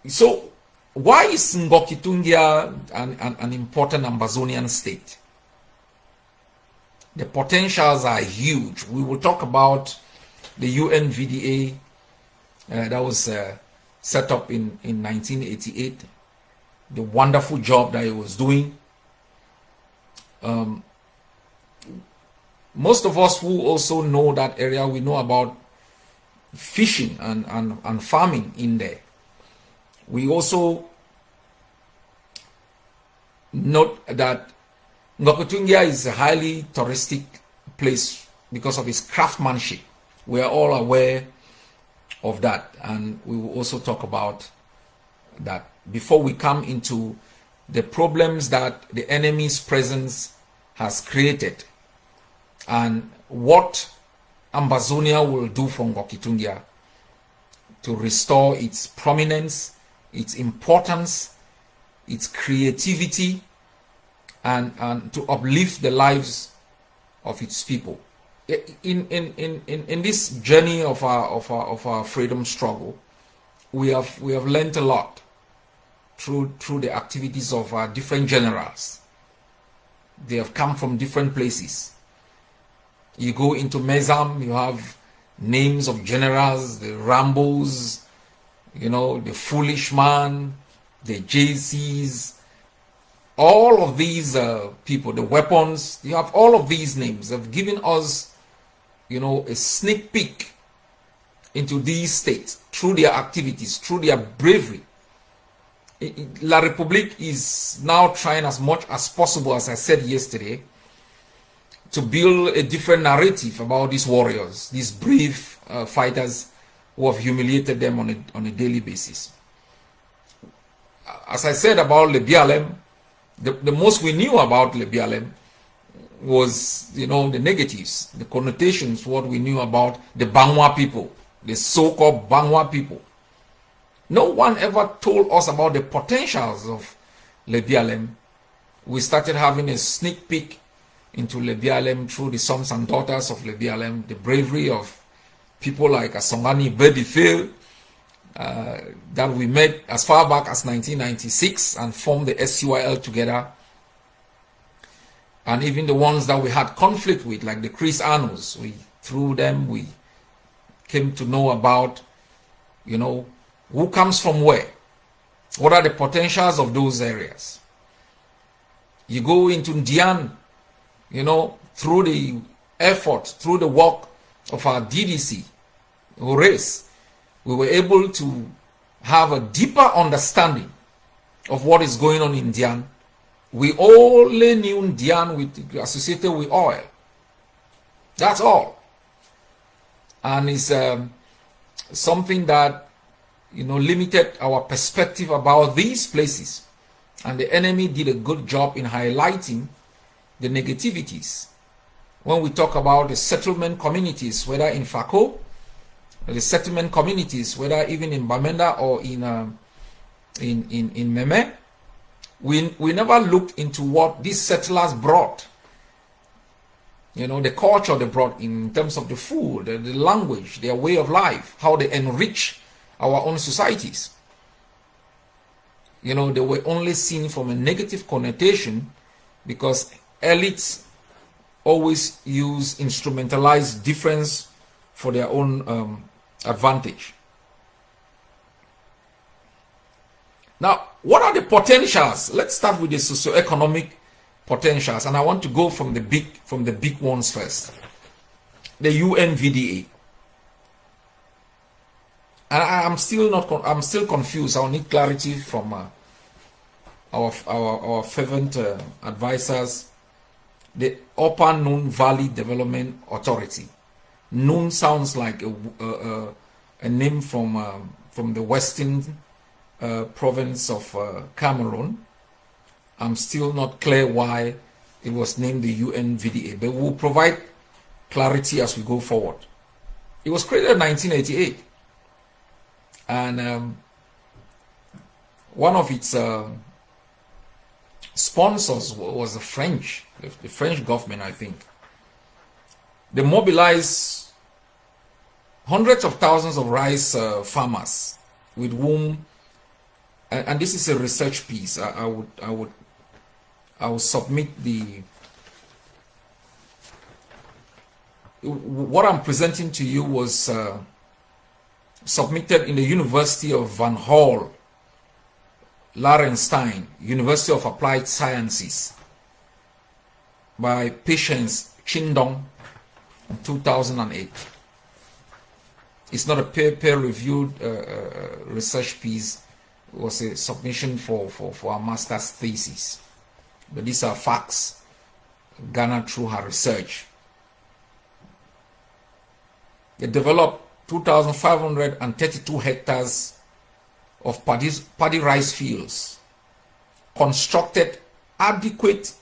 So, why is Ngoketunjia an important Ambazonian state? The potentials are huge. We will talk about the UNVDA that was set up in 1988, the wonderful job that it was doing. Most of us who also know that area, we know about fishing and farming in there. We also note that Ngoketunjia is a highly touristic place because of its craftsmanship. We are all aware of that, and we will also talk about that before we come into the problems that the enemy's presence has created and what Ambazonia will do for Ngoketunjia to restore its prominence, its importance, its creativity, and to uplift the lives of its people. In this journey of our freedom struggle, we have learned a lot through the activities of our different generals. They have come from different places. You go into Mezam, you have names of generals, the Rambos, the Foolish Man, the JCs, all of these people, the weapons, you have all of these names have given us, a sneak peek into these states through their activities, through their bravery. La Republique is now trying as much as possible, as I said yesterday, to build a different narrative about these warriors, these brave fighters who have humiliated them on a daily basis. As I said about Lebialem, the most we knew about Lebialem was, the negatives, the connotations, what we knew about the Bangwa people, the so-called Bangwa people. No one ever told us about the potentials of Lebialem. We started having a sneak peek into Lebialem through the sons and daughters of Lebialem, the bravery of people like Asongani Bedifil, that we met as far back as 1996 and formed the SUIL together. And even the ones that we had conflict with, like the Chris Arnos, through them we came to know about, who comes from where, what are the potentials of those areas. You go into Ndian, through the effort, through the work of our DDC, race, we were able to have a deeper understanding of what is going on in Ndian. We only knew Ndian associated with oil. That's all. And it's something that, limited our perspective about these places. And the enemy did a good job in highlighting the negativities. When we talk about the settlement communities, whether in Fako, the settlement communities, whether even in Bamenda or in Meme, we never looked into what these settlers brought You know, the culture they brought in terms of the food, the language, their way of life, how they enrich our own societies. You know, they were only seen from a negative connotation because elites always instrumentalize difference for their own advantage. Now, what are the potentials? Let's start with the socioeconomic potentials, and I want to go from the big ones first. The UNVDA. And I'm still confused. I'll need clarity from our fervent advisors. The Upper Noon Valley Development Authority. Noon sounds like a name from the western province of Cameroon. I'm still not clear why it was named the UNVDA, but we'll provide clarity as we go forward. It was created in 1988, and one of its sponsors was the French government, I think. They mobilized hundreds of thousands of rice farmers with whom, and this is a research piece. I will submit what I'm presenting to you was submitted in the University of Van Hall, Larenstein, University of Applied Sciences, by Patience Chindong in 2008. It's not a peer-reviewed research piece. It was a submission for our master's thesis. But these are facts garnered through her research. They developed 2,532 hectares of paddy rice fields, constructed adequate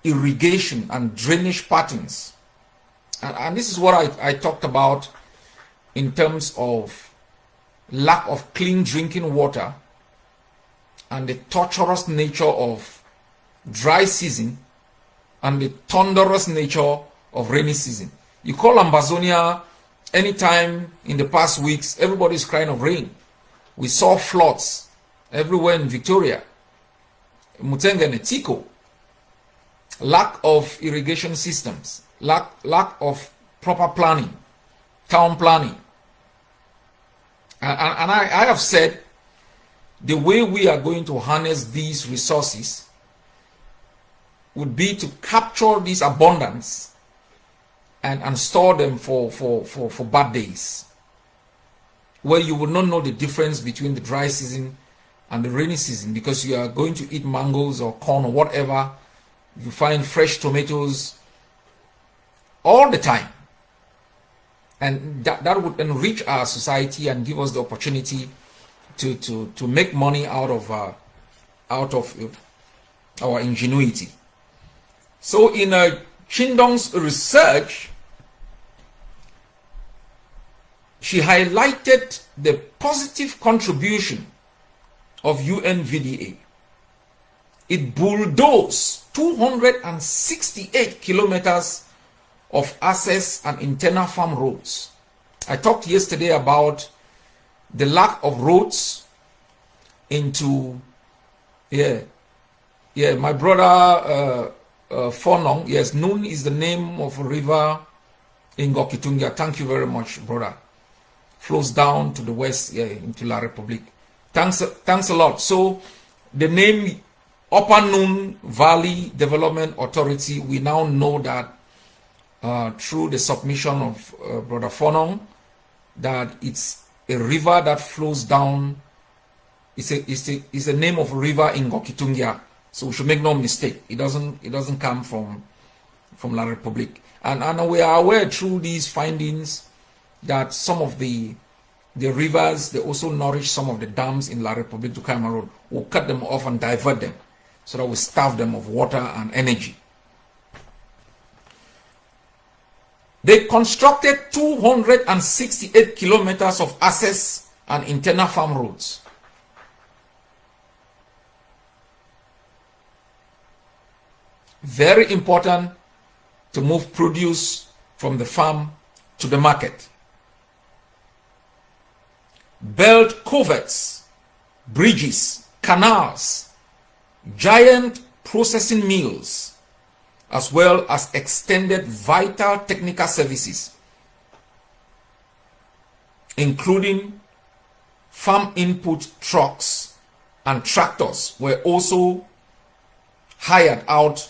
irrigation and drainage patterns. And this is what I talked about in terms of lack of clean drinking water and the torturous nature of dry season and the thunderous nature of rainy season. You call Ambazonia anytime in the past weeks, everybody's crying of rain. We saw floods everywhere in Victoria, Mutenga and Tiko. Lack of irrigation systems, lack of proper planning, town planning. And I have said the way we are going to harness these resources would be to capture this abundance and store them for bad days, where you will not know the difference between the dry season and the rainy season, because you are going to eat mangoes or corn or whatever. You find fresh tomatoes all the time, and that would enrich our society and give us the opportunity to make money out of our ingenuity. So in Chindong's research, she highlighted the positive contribution of UNVDA. It bulldozed 268 kilometers of access and internal farm roads. I talked yesterday about the lack of roads into, my brother Fonong, yes, Noon is the name of a river in Ngoketunjia. Thank you very much, brother. Flows down to the west, into La Republique. Thanks a lot. So the name Upper Noon Valley Development Authority, we now know that through the submission of brother Fonong, that it's a river that flows down. It's a name of a river in Ngoketunjia. So we should make no mistake. It doesn't come from La Republique. And we are aware through these findings that some of the rivers, they also nourish some of the dams in La Republique to Cameroon. We'll cut them off and divert them so that we starve them of water and energy. They constructed 268 kilometers of access and internal farm roads. Very important to move produce from the farm to the market. Build culverts, bridges, canals, giant processing mills, as well as extended vital technical services, including farm input trucks and tractors were also hired out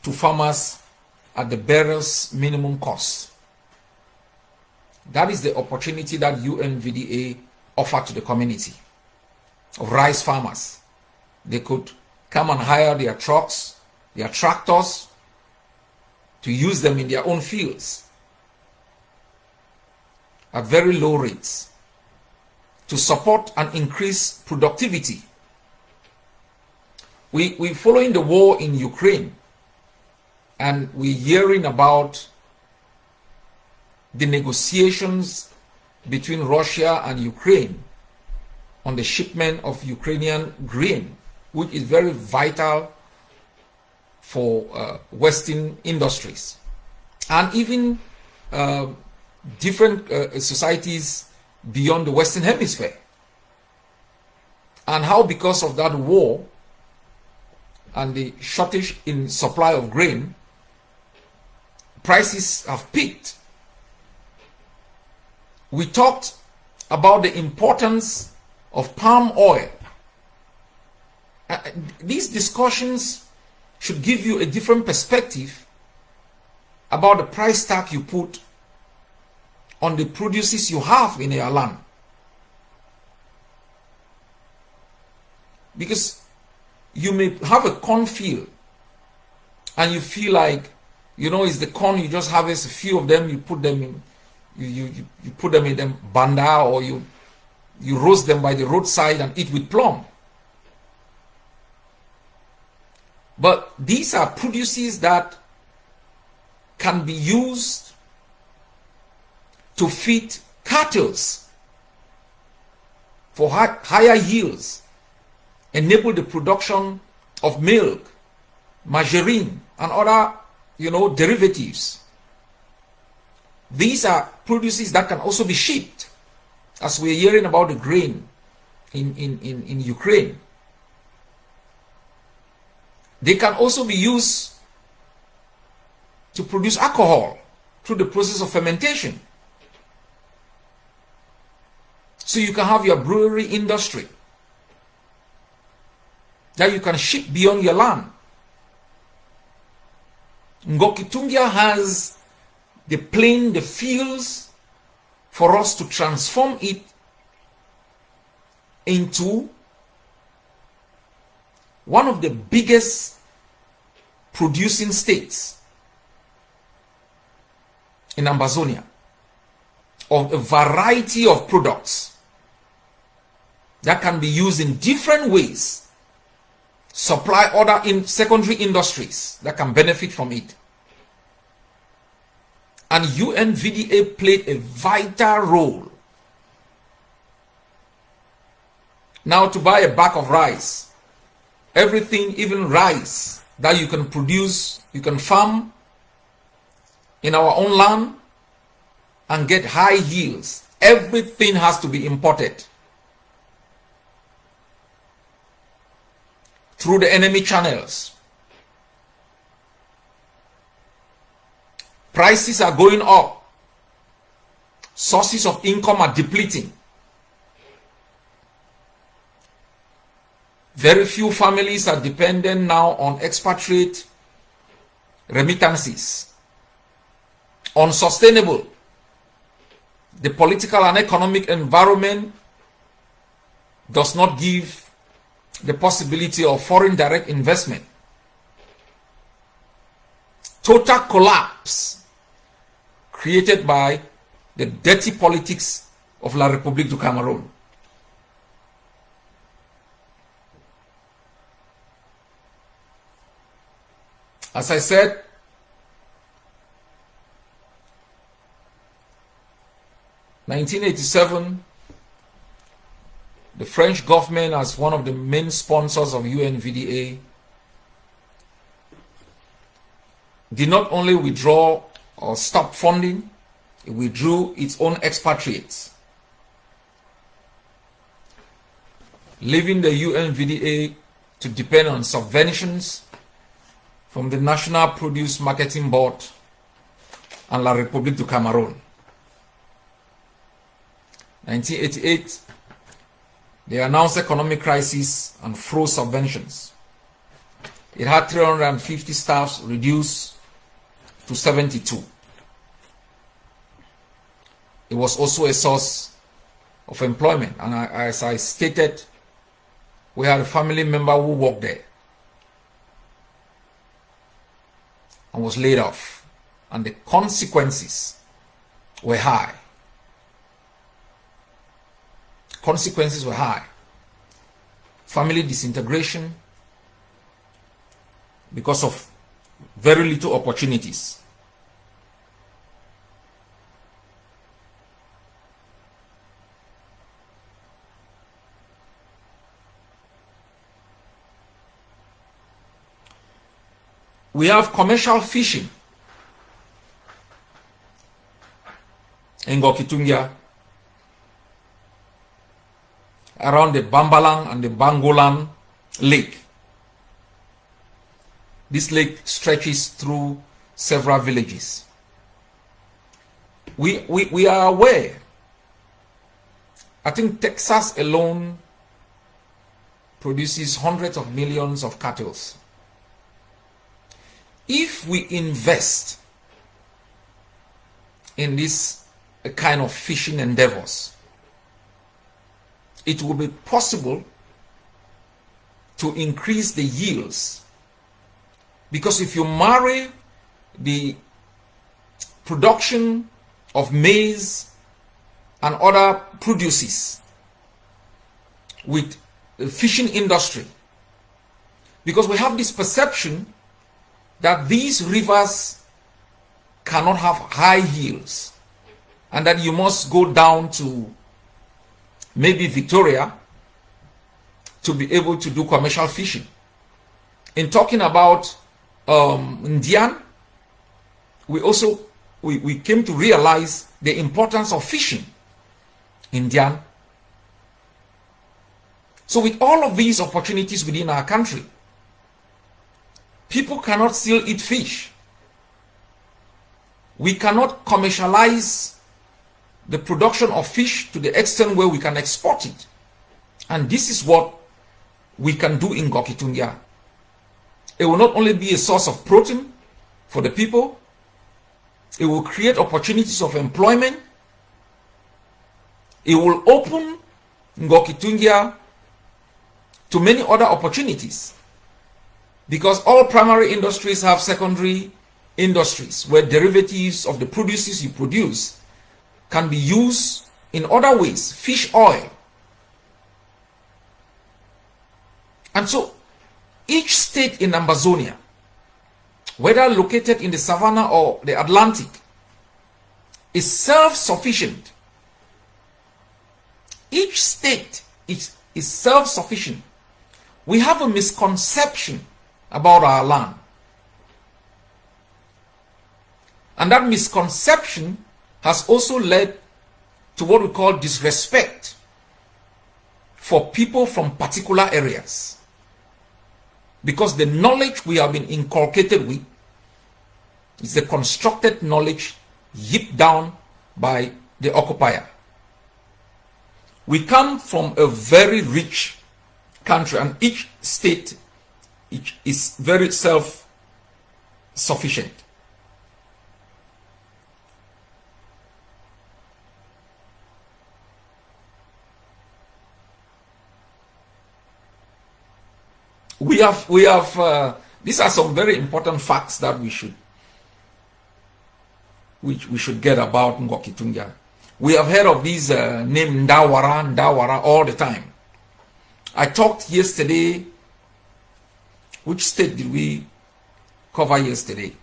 to farmers at the barest minimum cost. That is the opportunity that UNVDA offered to the community of rice farmers. They could come and hire their trucks, their tractors, to use them in their own fields at very low rates to support and increase productivity. We're following the war in Ukraine, and we're hearing about the negotiations between Russia and Ukraine on the shipment of Ukrainian grain, which is very vital for Western industries and even different societies beyond the Western Hemisphere. And how, because of that war and the shortage in supply of grain, prices have peaked. We talked about the importance of palm oil. These discussions should give you a different perspective about the price tag you put on the produces you have in your land. Because you may have a cornfield and you feel like, you know, it's the corn, you just harvest a few of them, you put them in, you put them in them banda, or you roast them by the roadside and eat with plum. But these are produces that can be used to feed cattle for higher yields, enable the production of milk, margarine, and other, derivatives. These are produces that can also be shipped, as we're hearing about the grain in Ukraine. They can also be used to produce alcohol through the process of fermentation. So you can have your brewery industry that you can ship beyond your land. Ngoketunjia has the plain, the fields for us to transform it into one of the biggest producing states in Ambazonia of a variety of products that can be used in different ways, supply other secondary industries that can benefit from it. And UNVDA played a vital role. Now, to buy a bag of rice, everything, even rice that you can produce, you can farm in our own land and get high yields, everything has to be imported through the enemy channels. Prices are going up. Sources of income are depleting. Very few families are dependent now on expatriate remittances. Unsustainable. The political and economic environment does not give the possibility of foreign direct investment. Total collapse created by the dirty politics of La République du Cameroon. As I said, in 1987, the French government, as one of the main sponsors of UNVDA, did not only withdraw or stop funding, it withdrew its own expatriates, leaving the UNVDA to depend on subventions from the National Produce Marketing Board and La République du Cameroon. 1988, they announced economic crisis and froze subventions. It had 350 staffs reduced to 72. It was also a source of employment, and as I stated, we had a family member who worked there and was laid off, and the consequences were high. Consequences were high. Family disintegration because of very little opportunities. We have commercial fishing in Ngoketunjia, around the Bambalang and the Bangolan lake. This lake stretches through several villages. We are aware, I think Texas alone produces hundreds of millions of cattle. If we invest in this kind of fishing endeavors, it will be possible to increase the yields. Because if you marry the production of maize and other produces with the fishing industry, because we have this perception that these rivers cannot have high yields and that you must go down to maybe Victoria to be able to do commercial fishing. In talking about Ndian, we came to realize the importance of fishing in Ndian. So with all of these opportunities within our country, people cannot still eat fish. We cannot commercialize the production of fish to the extent where we can export it. And this is what we can do in Ngoketunjia. It will not only be a source of protein for the people, it will create opportunities of employment. It will open Ngoketunjia to many other opportunities. Because all primary industries have secondary industries where derivatives of the produces you produce can be used in other ways, fish oil. And so each state in Ambazonia, whether located in the savannah or the Atlantic, is self-sufficient. Each state is self-sufficient. We have a misconception about our land. And that misconception has also led to what we call disrespect for people from particular areas. Because the knowledge we have been inculcated with is the constructed knowledge yipped down by the occupier. We come from a very rich country, and each state is very self-sufficient. We have these are some very important facts that we should get about Ngoketunjia. We have heard of these name Ndawara all the time. I talked yesterday. Which state did we cover yesterday?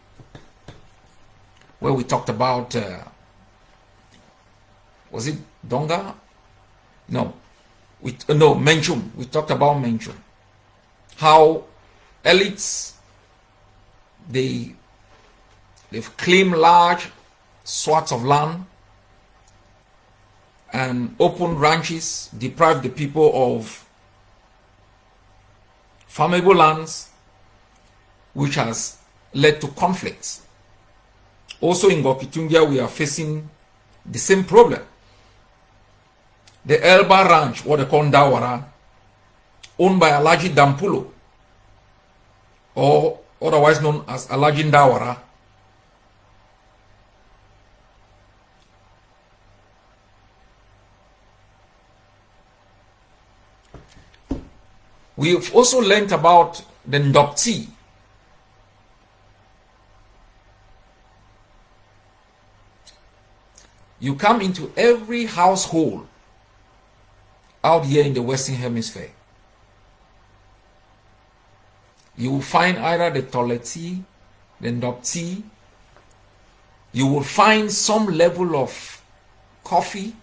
Where we talked about was it Donga? No, Menchum. We talked about Menchum. How elites, they They've claimed large swaths of land and opened ranches, deprived the people of farmable lands, which has led to conflicts. Also in Ngoketunjia, we are facing the same problem. The Elba Ranch, what they call Ndawara, owned by Alaji Dampulo, or otherwise known as Alaji Ndawara, we've also learnt about the Ndopti. You come into every household out here in the Western Hemisphere, you will find either the Toleti, the Ndopti, you will find some level of coffee.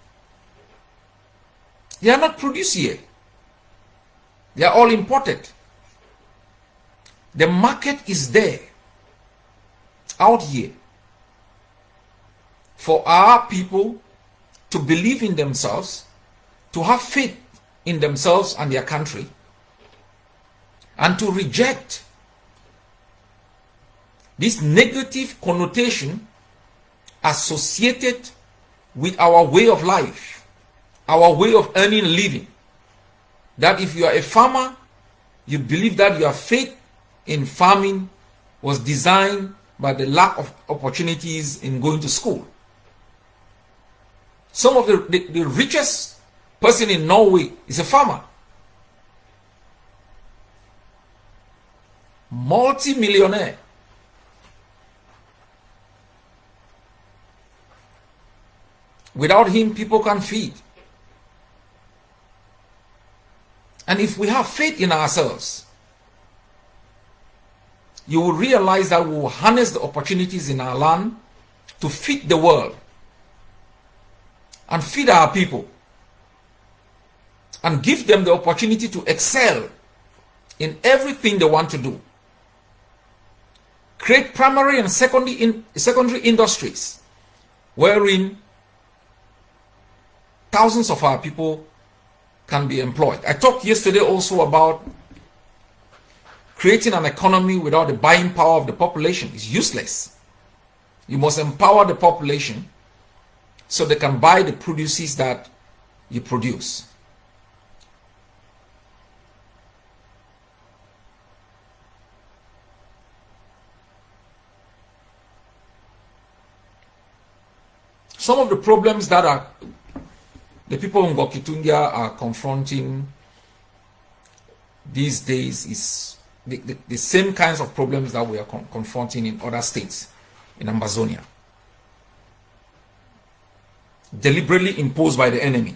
They are not produced here. They are all imported. The market is there, out here, for our people to believe in themselves, to have faith in themselves and their country, and to reject this negative connotation associated with our way of life, our way of earning a living. That if you are a farmer, you believe that your faith in farming was designed by the lack of opportunities in going to school. Some of the richest person in Norway is a farmer. Multi-millionaire. Without him, people can't feed. And if we have faith in ourselves, you will realize that we will harness the opportunities in our land to feed the world and feed our people and give them the opportunity to excel in everything they want to do. Create primary and secondary industries wherein thousands of our people can be employed. I talked yesterday also about creating an economy without the buying power of the population is useless. You must empower the population so they can buy the produces that you produce. Some of the problems that the people in Ngoketunjia are confronting these days is the same kinds of problems that we are confronting in other states in Ambazonia. Deliberately imposed by the enemy.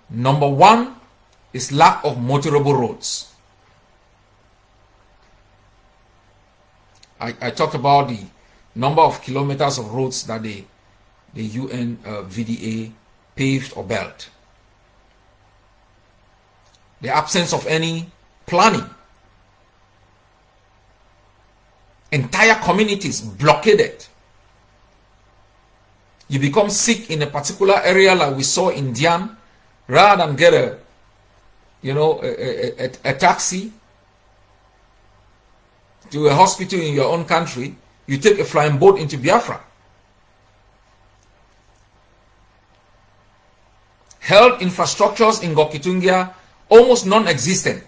Number one is lack of motorable roads. I talked about the number of kilometers of roads that the UN VDA paved or built. The absence of any planning. Entire communities blockaded. You become sick in a particular area like we saw in Dian, rather than get a taxi to a hospital in your own country, you take a flying boat into Biafra. Health infrastructures in Ngoketunjia almost non-existent.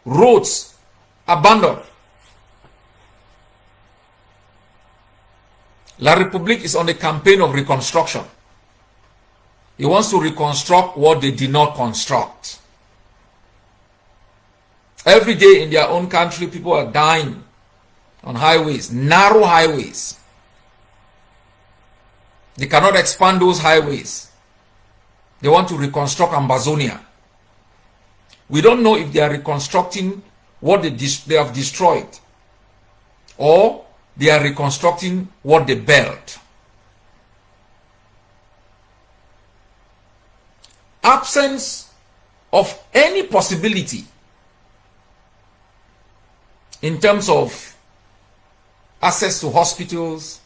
Roads abandoned. La République is on the campaign of reconstruction. He wants to reconstruct what they did not construct. Every day in their own country, people are dying on highways, narrow highways. They cannot expand those highways. They want to reconstruct Ambazonia. We don't know if they are reconstructing what they have destroyed, or they are reconstructing what they built. Absence of any possibility in terms of access to hospitals,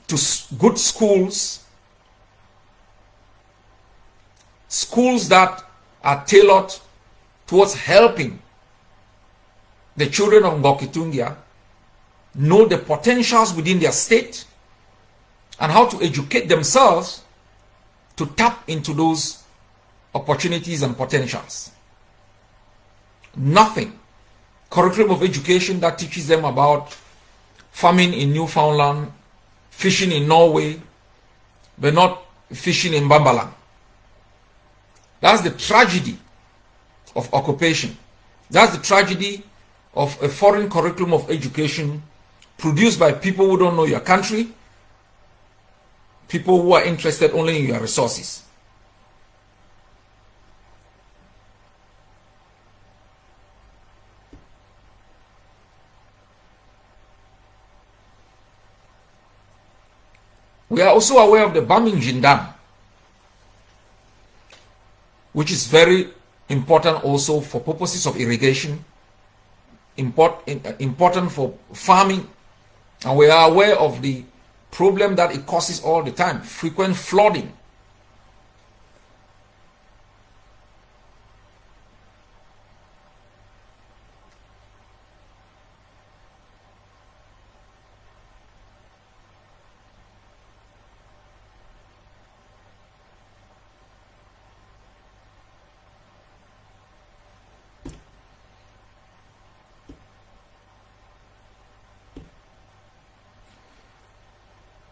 to good schools, schools that are tailored towards helping the children of Ngoketunjia know the potentials within their state and how to educate themselves to tap into those opportunities and potentials. Nothing. Curriculum of education that teaches them about farming in Newfoundland, fishing in Norway, but not fishing in Bambalang. That's the tragedy of occupation. That's the tragedy of a foreign curriculum of education produced by people who don't know your country, people who are interested only in your resources. We are also aware of the Bamingin Dam, which is very important also for purposes of irrigation, important for farming, and we are aware of the problem that it causes all the time, frequent flooding.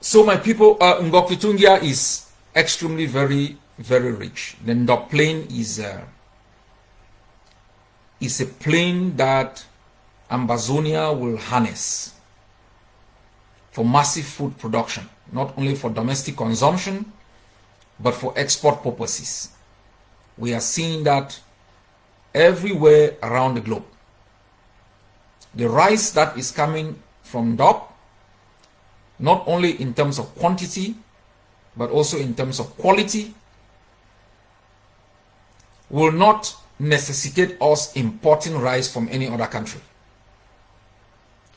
So my people, Ngoketunjia is extremely very rich. The Ndop plain is a plain that Ambazonia will harness for massive food production, not only for domestic consumption, but for export purposes. We are seeing that everywhere around the globe. The rice that is coming from Ndop, not only in terms of quantity, but also in terms of quality, will not necessitate us importing rice from any other country.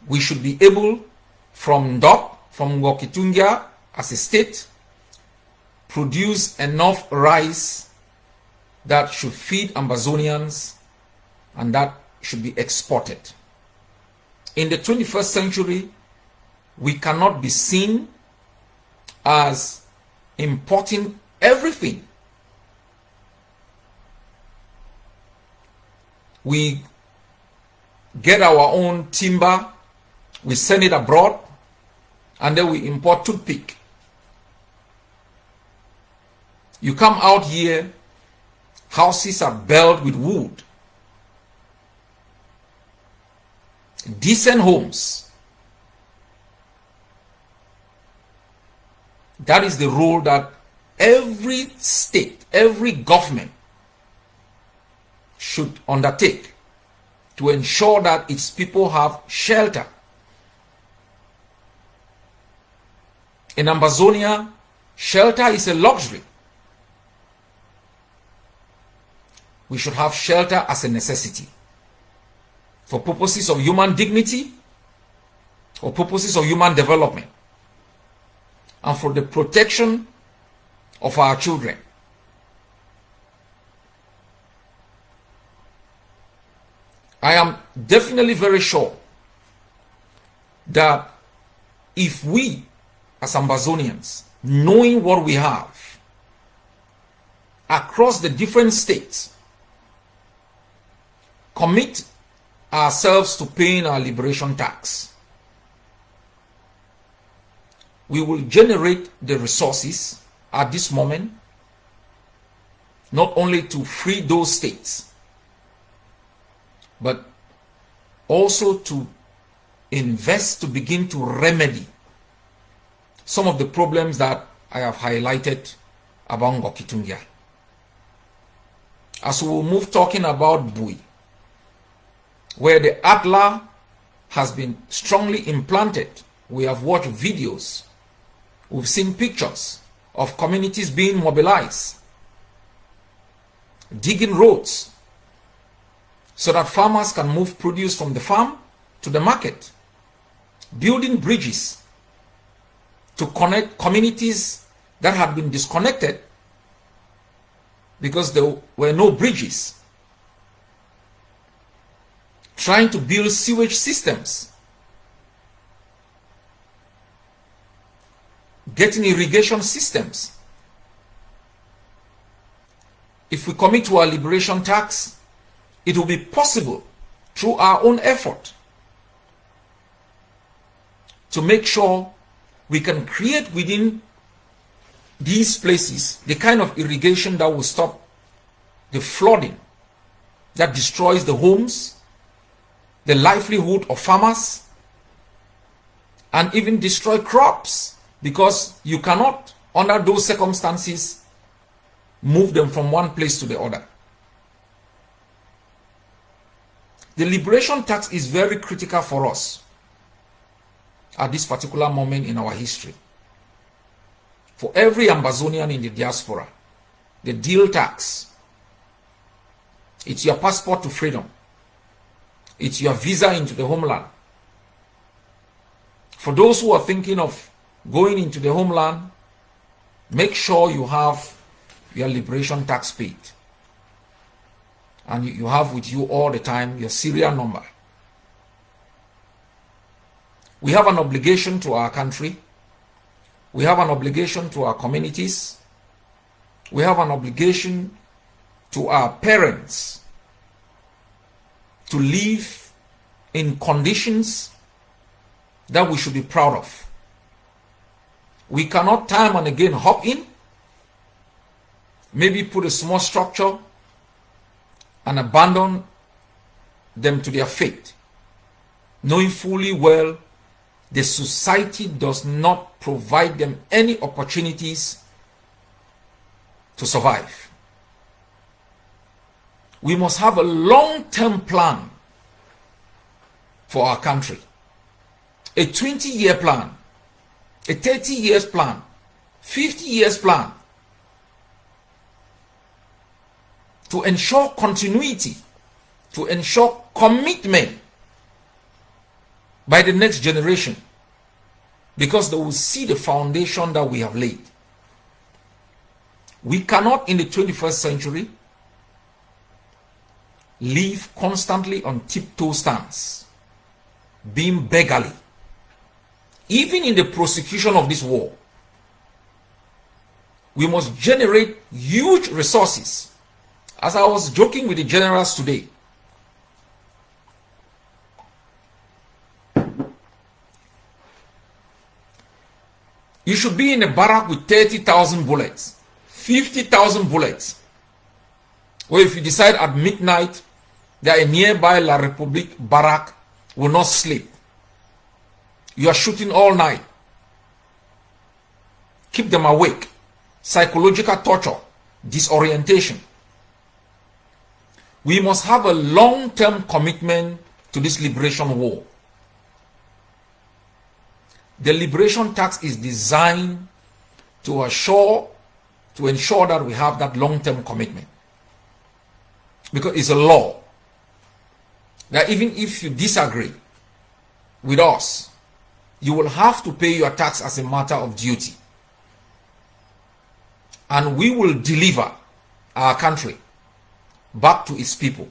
We should be able, from Ndop, from Ngoketunjia as a state, produce enough rice that should feed Ambazonians and that should be exported. In the 21st century, we cannot be seen as importing everything. We get our own timber, we send it abroad, and then we import toothpick. You come out here, houses are built with wood. Decent homes. That is the role that every state, every government should undertake to ensure that its people have shelter. In Ambazonia, shelter is a luxury. We should have shelter as a necessity for purposes of human dignity or purposes of human development, and for the protection of our children. I am definitely very sure that if we, as Ambazonians, knowing what we have across the different states, commit ourselves to paying our liberation tax, we will generate the resources at this moment, not only to free those states, but also to invest to begin to remedy some of the problems that I have highlighted about Ngoketunjia. As we will move talking about Bui, where the ATLA has been strongly implanted, we have watched videos, we've seen pictures of communities being mobilized, digging roads, so that farmers can move produce from the farm to the market, building bridges to connect communities that had been disconnected because there were no bridges, trying to build sewage systems, getting irrigation systems. If we commit to our liberation tax, it will be possible through our own effort to make sure we can create within these places the kind of irrigation that will stop the flooding that destroys the homes, the livelihood of farmers, and even destroy crops, because you cannot, under those circumstances, move them from one place to the other. The liberation tax is very critical for us at this particular moment in our history. For every Ambazonian in the diaspora, the deal tax, it's your passport to freedom. It's your visa into the homeland. For those who are thinking of going into the homeland, make sure you have your liberation tax paid. And you have with you all the time your serial number. We have an obligation to our country. We have an obligation to our communities. We have an obligation to our parents to live in conditions that we should be proud of. We cannot time and again hop in, maybe put a small structure and abandon them to their fate, knowing fully well the society does not provide them any opportunities to survive. We must have a long-term plan for our country, a 20-year plan, a 30 years plan, 50 years plan, to ensure continuity, to ensure commitment by the next generation, because they will see the foundation that we have laid. We cannot in the 21st century live constantly on tiptoe stance, being beggarly, even in the prosecution of this war. We must generate huge resources. As I was joking with the generals today, you should be in a barrack with 30,000 bullets, 50,000 bullets, or if you decide at midnight that a nearby La République barrack will not sleep, you are shooting all night. Keep them awake. Psychological torture, disorientation. We must have a long-term commitment to this liberation war. The liberation tax is designed to ensure that we have that long-term commitment. Because it's a law that even if you disagree with us, you will have to pay your tax as a matter of duty. And we will deliver our country back to its people.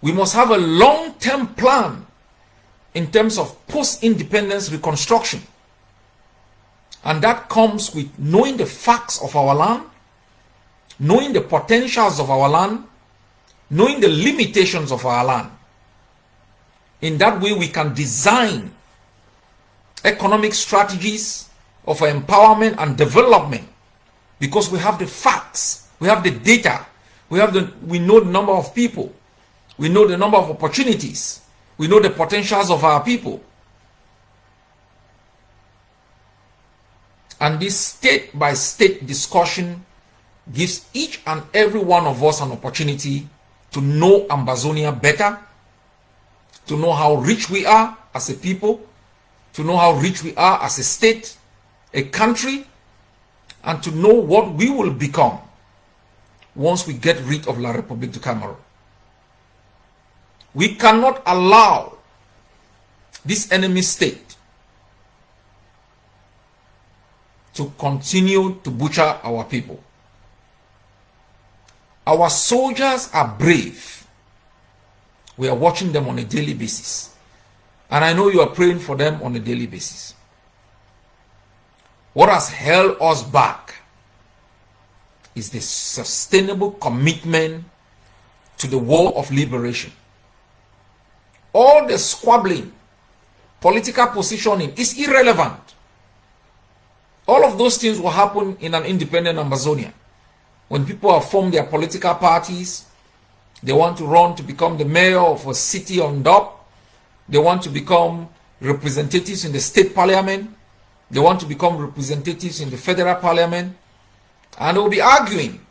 We must have a long-term plan in terms of post-independence reconstruction. And that comes with knowing the facts of our land, knowing the potentials of our land, knowing the limitations of our land. In that way, we can design economic strategies of empowerment and development, because we have the facts, we have the data, we know the number of people, we know the number of opportunities, we know the potentials of our people. And this state-by-state discussion gives each and every one of us an opportunity to know Ambazonia better, to know how rich we are as a people, to know how rich we are as a state, a country, and to know what we will become once we get rid of La République du Cameroon. We cannot allow this enemy state to continue to butcher our people. Our soldiers are brave. We are watching them on a daily basis. And I know you are praying for them on a daily basis. What has held us back is the sustainable commitment to the war of liberation. All the squabbling, political positioning is irrelevant. All of those things will happen in an independent Ambazonia. When people have formed their political parties, they want to run to become the mayor of a city on top. They want to become representatives in the state parliament. They want to become representatives in the federal parliament. And they will be arguing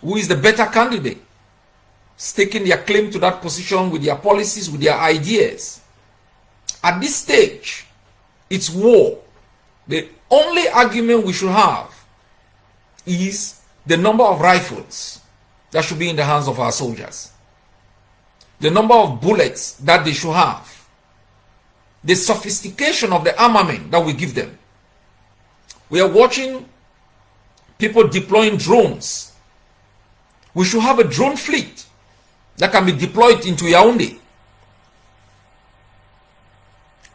who is the better candidate, staking their claim to that position with their policies, with their ideas. At this stage, it's war. The only argument we should have is the number of rifles that should be in the hands of our soldiers, the number of bullets that they should have, the sophistication of the armament that we give them. We are watching people deploying drones. We should have a drone fleet that can be deployed into Yaoundé.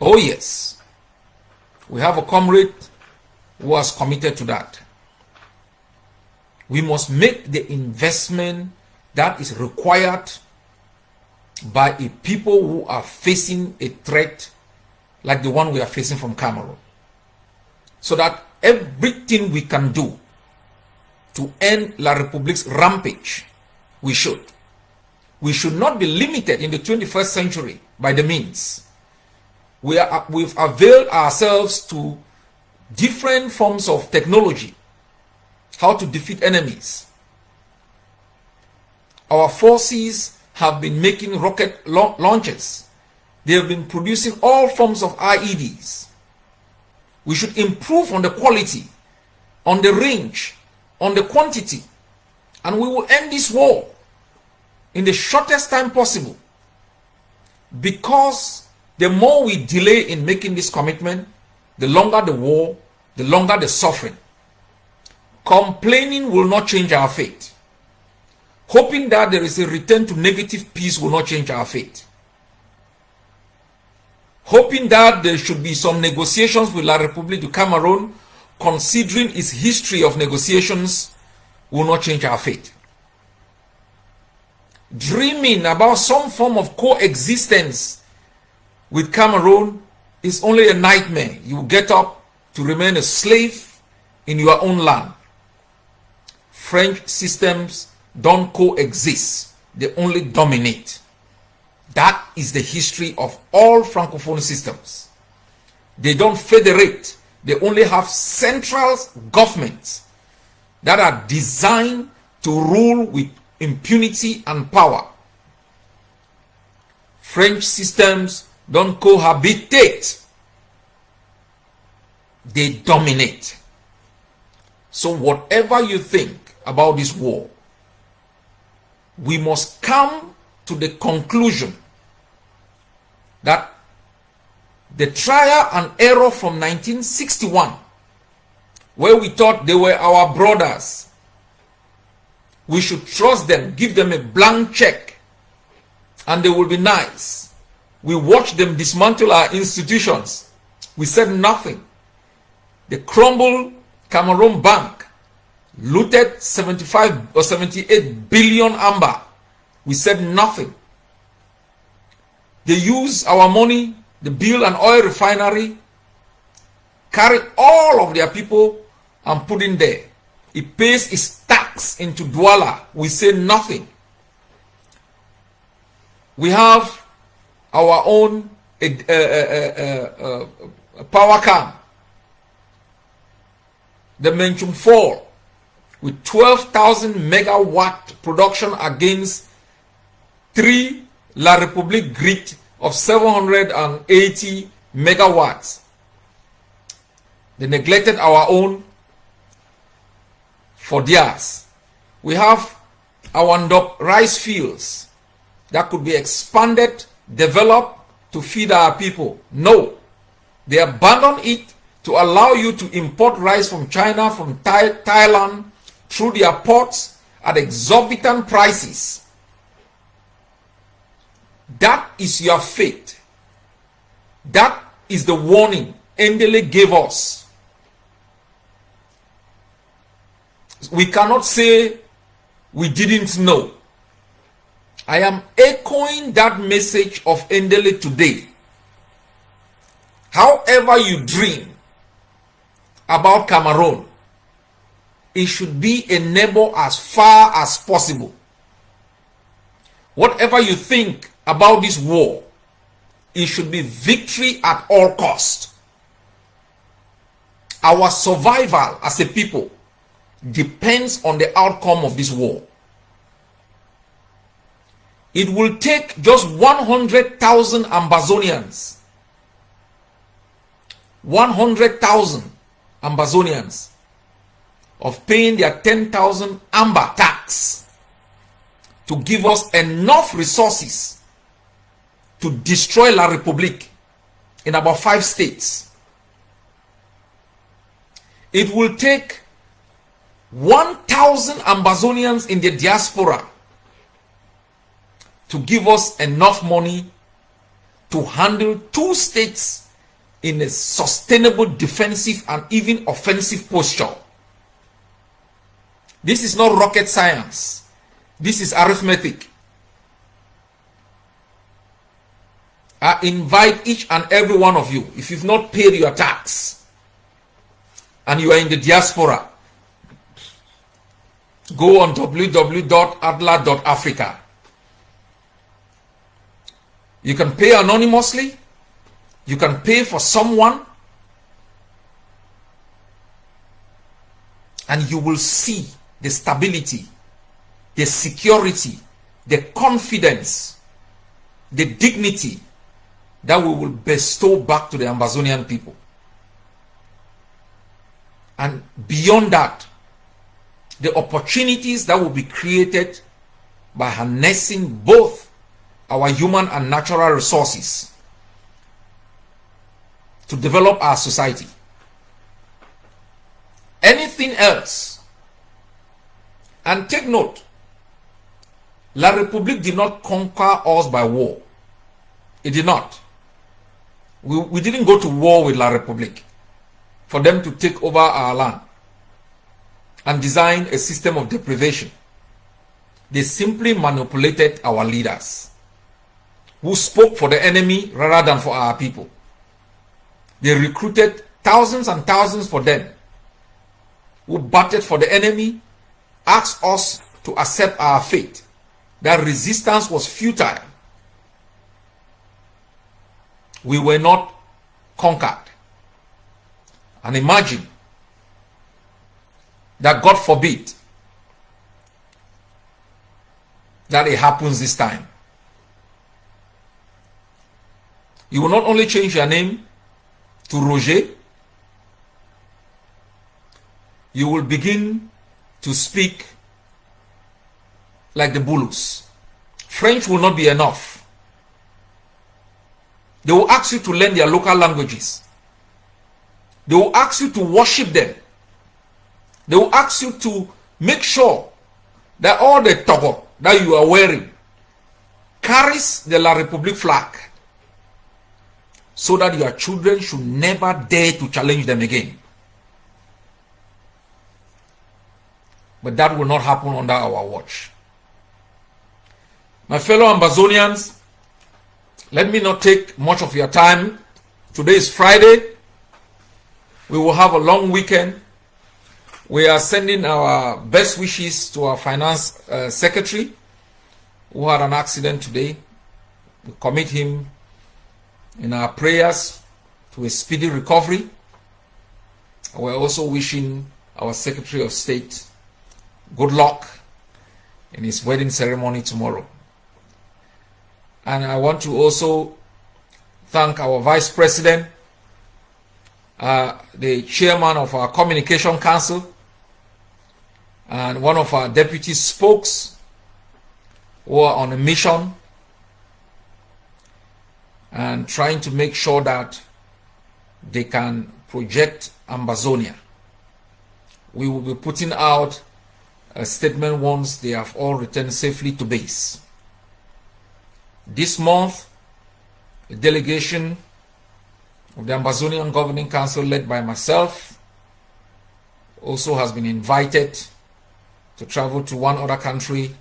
Oh yes, we have a comrade who has committed to that. We must make the investment that is required by a people who are facing a threat like the one we are facing from Cameroon, so that everything we can do to end La République's rampage, we should. We should not be limited in the 21st century by the means. We've availed ourselves to different forms of technology, how to defeat enemies. Our forces have been making rocket launches. They have been producing all forms of IEDs. We should improve on the quality, on the range, on the quantity, and we will end this war in the shortest time possible. Because the more we delay in making this commitment, the longer the war, the longer the suffering. Complaining will not change our fate. Hoping that there is a return to negative peace will not change our fate. Hoping that there should be some negotiations with La République du Cameroun, considering its history of negotiations, will not change our fate. Dreaming about some form of coexistence with Cameroon is only a nightmare. You will get up to remain a slave in your own land. French systems don't coexist, they only dominate. That is the history of all Francophone systems. They don't federate, they only have central governments that are designed to rule with impunity and power. French systems don't cohabitate, they dominate. So whatever you think about this war, we must come to the conclusion that the trial and error from 1961, where we thought they were our brothers, we should trust them, give them a blank check, and they will be nice. We watched them dismantle our institutions. We said nothing. They crumbled Cameroon Bank, looted 75 or 78 billion amber. We said nothing. They use our money, the Bill and Oil Refinery, carry all of their people and put in there. It pays its tax into Douala. We say nothing. We have our own power camp, the Menchum Fall, with 12,000 megawatt production against 3 La République grid of 780 megawatts. They neglected our own for theirs. We have our rice fields that could be expanded, developed to feed our people. No. They abandoned it to allow you to import rice from China, from Thailand, through their ports at exorbitant prices. That is your fate. That is the warning Ndele gave us. We cannot say we didn't know. I am echoing that message of Ndele today. However you dream about Cameroon, it should be a neighbor as far as possible. Whatever you think about this war, it should be victory at all cost. Our survival as a people depends on the outcome of this war. It will take just 100,000 Ambazonians, 100,000 Ambazonians of paying their 10,000 amber tax to give us enough resources to destroy La République in about 5 states. It will take 1,000 Ambazonians in the diaspora to give us enough money to handle 2 states in a sustainable defensive and even offensive posture. This is not rocket science. This is arithmetic. I invite each and every one of you, if you've not paid your tax and you are in the diaspora, go on www.adla.africa. You can pay anonymously. You can pay for someone. And you will see the stability, the security, the confidence, the dignity that we will bestow back to the Ambazonian people. And beyond that, the opportunities that will be created by harnessing both our human and natural resources to develop our society. Anything else, and take note, La République did not conquer us by war. It did not. We didn't go to war with La République for them to take over our land and design a system of deprivation. They simply manipulated our leaders who spoke for the enemy rather than for our people. They recruited thousands and thousands for them, who battled for the enemy, asked us to accept our fate. That resistance was futile. We were not conquered. And imagine that, God forbid, that it happens this time. You will not only change your name to Roger, you will begin to speak like the Bulus. French will not be enough. They will ask you to learn their local languages. They will ask you to worship them. They will ask you to make sure that all the togo that you are wearing carries the La République flag, so that your children should never dare to challenge them again. But that will not happen under our watch. My fellow Ambazonians, let me not take much of your time. Today is Friday. We will have a long weekend. We are sending our best wishes to our finance secretary, who had an accident today. We commit him in our prayers to a speedy recovery. We're also wishing our Secretary of State good luck in his wedding ceremony tomorrow. And I want to also thank our Vice President, the Chairman of our Communication Council, and one of our Deputy Spokes, who are on a mission and trying to make sure that they can project Ambazonia. We will be putting out a statement once they have all returned safely to base. This month, a delegation of the Ambazonian Governing Council led by myself also has been invited to travel to one other country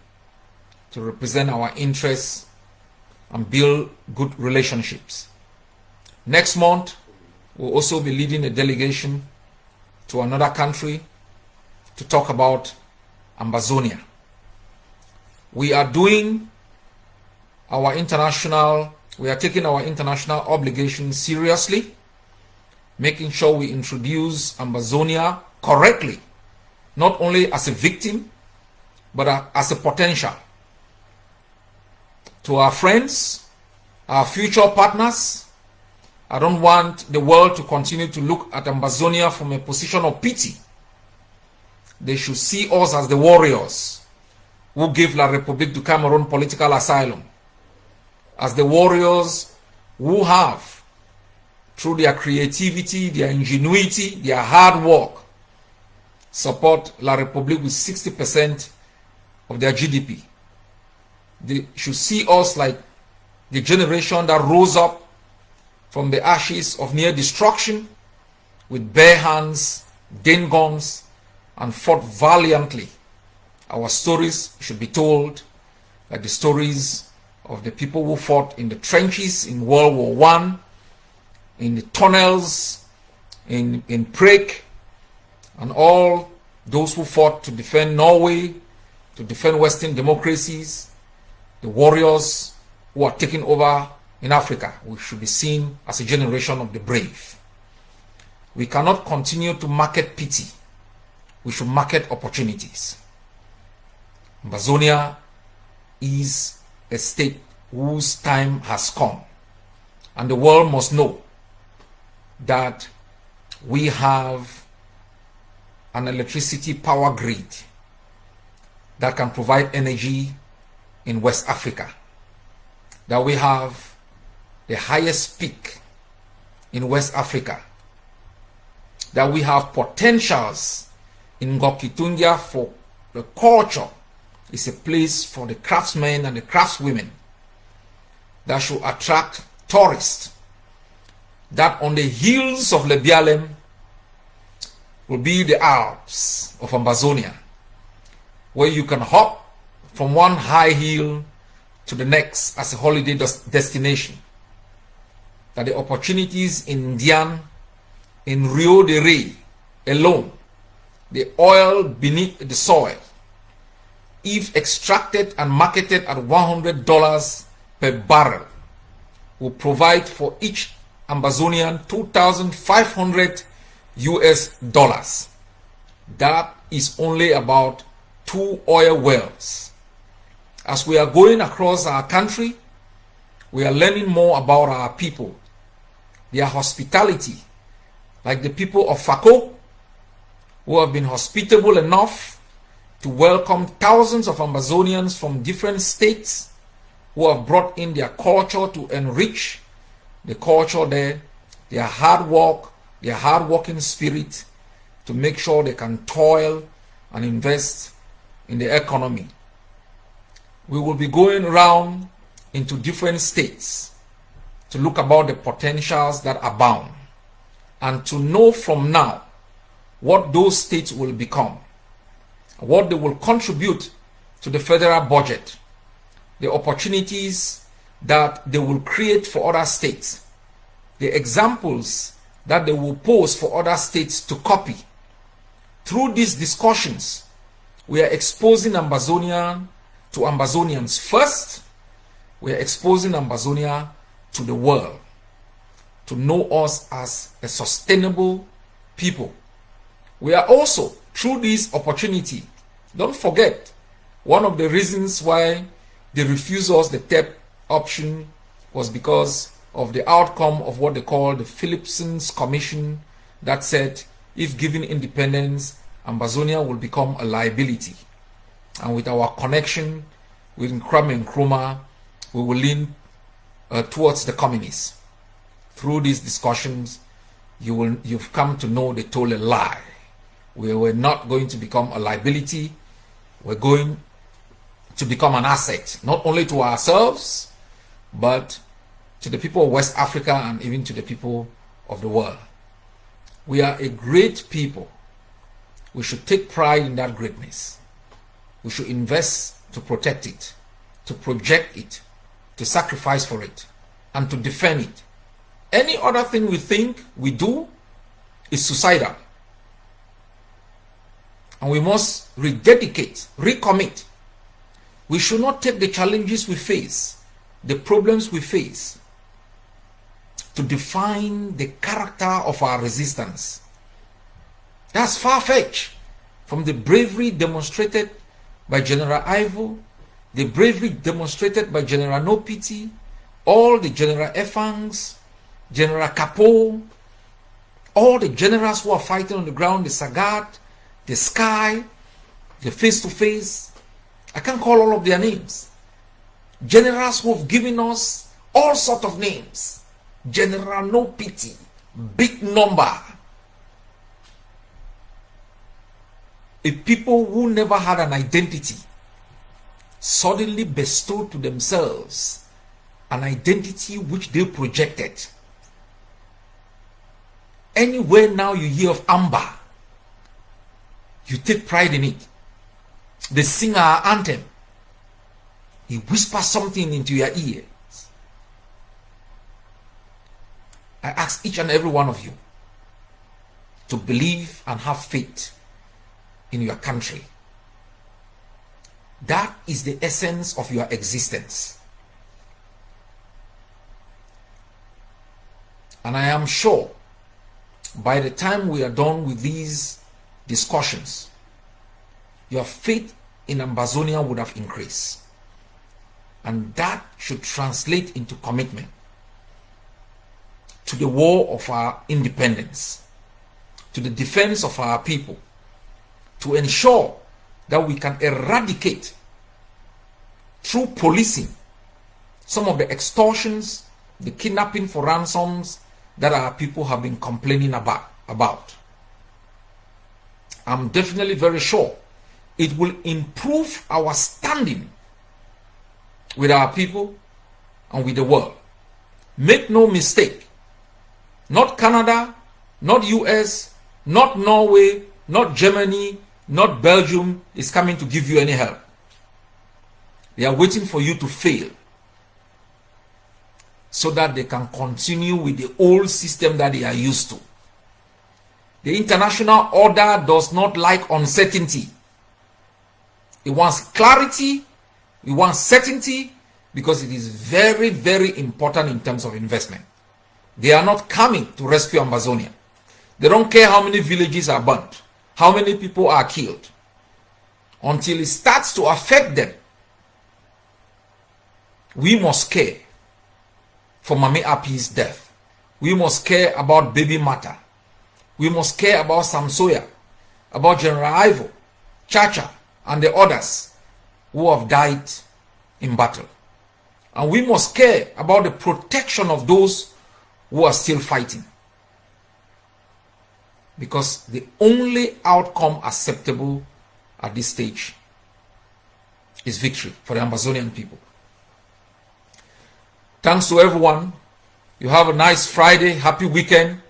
to represent our interests and build good relationships. Next month, we'll also be leading a delegation to another country to talk about Ambazonia. We are taking our international obligations seriously, making sure we introduce Ambazonia correctly, not only as a victim, but as a potential to our friends, our future partners. I don't want the world to continue to look at Ambazonia from a position of pity. They should see us as the warriors who gave La République du Cameroon political asylum, as the warriors who have, through their creativity, their ingenuity, their hard work, support La République with 60% of their GDP. They should see us like the generation that rose up from the ashes of near destruction with bare hands, gained guns, and fought valiantly. Our stories should be told like the stories of the people who fought in the trenches in World War I, in the tunnels, in Prague, and all those who fought to defend Norway, to defend Western democracies, the warriors who are taking over in Africa. We should be seen as a generation of the brave. We cannot continue to market pity. We should market opportunities. Ambazonia is a state whose time has come, and the world must know that we have an electricity power grid that can provide energy in West Africa, that we have the highest peak in West Africa, that we have potentials in Ngoketunjia for the culture. It's a place for the craftsmen and the craftswomen that should attract tourists, that on the hills of Lebialem will be the Alps of Ambazonia, where you can hop from one high hill to the next as a holiday destination. That the opportunities in Dian, in Rio de Rey alone, the oil beneath the soil, if extracted and marketed at $100 per barrel, will provide for each Ambazonian $2,500 US. That is only about 2 oil wells. As we are going across our country, we are learning more about our people, their hospitality, like the people of Fako, who have been hospitable enough to welcome thousands of Ambazonians from different states who have brought in their culture to enrich the culture there, their hard work, their hard-working spirit, to make sure they can toil and invest in the economy. We will be going around into different states to look about the potentials that abound and to know from now what those states will become, what they will contribute to the federal budget, the opportunities that they will create for other states, the examples that they will pose for other states to copy. Through these discussions, we are exposing Ambazonia to Ambazonians first. We are exposing Ambazonia to the world to know us as a sustainable people. We are also, through this opportunity, don't forget, one of the reasons why they refused us the TEP option was because of the outcome of what they call the Philipson's Commission that said if given independence, Ambazonia will become a liability. And with our connection with Nkrumah Nkrumah, we will lean towards the communists. Through these discussions, you've come to know they told a lie. We were not going to become a liability. We're going to become an asset, not only to ourselves, but to the people of West Africa and even to the people of the world. We are a great people. We should take pride in that greatness. We should invest to protect it, to project it, to sacrifice for it, and to defend it. Any other thing we think we do is suicidal. And we must rededicate, recommit. We should not take the challenges we face, the problems we face, to define the character of our resistance. That's far-fetched from the bravery demonstrated by General Ivo, the bravery demonstrated by General No Pity, all the General Efangs, General Capo, all the generals who are fighting on the ground, the Sagat, the Sky, the Face-to-Face. I can't call all of their names. Generals who have given us all sorts of names. General No Pity, big number. A people who never had an identity suddenly bestowed to themselves an identity which they projected. Anywhere now you hear of Amba, you take pride in it. They sing our anthem. He whispers something into your ears. I ask each and every one of you to believe and have faith in your country. That is the essence of your existence. And I am sure by the time we are done with these discussions, your faith in Ambazonia would have increased. And that should translate into commitment to the war of our independence, to the defense of our people, to ensure that we can eradicate through policing some of the extortions, the kidnapping for ransoms that our people have been complaining about. I'm definitely very sure it will improve our standing with our people and with the world. Make no mistake, not Canada, not US, not Norway, not Germany, not Belgium is coming to give you any help. They are waiting for you to fail so that they can continue with the old system that they are used to. The international order does not like uncertainty. It wants clarity, it wants certainty, because it is very, very important in terms of investment. They are not coming to rescue Ambazonia. They don't care how many villages are burnt, how many people are killed, until it starts to affect them. We must care for Mami Api's death. We must care about Baby Mata. We must care about Samsoya, about General Ivo, Chacha, and the others who have died in battle. And we must care about the protection of those who are still fighting. Because the only outcome acceptable at this stage is victory for the Ambazonian people. Thanks to everyone. You have a nice Friday. Happy weekend.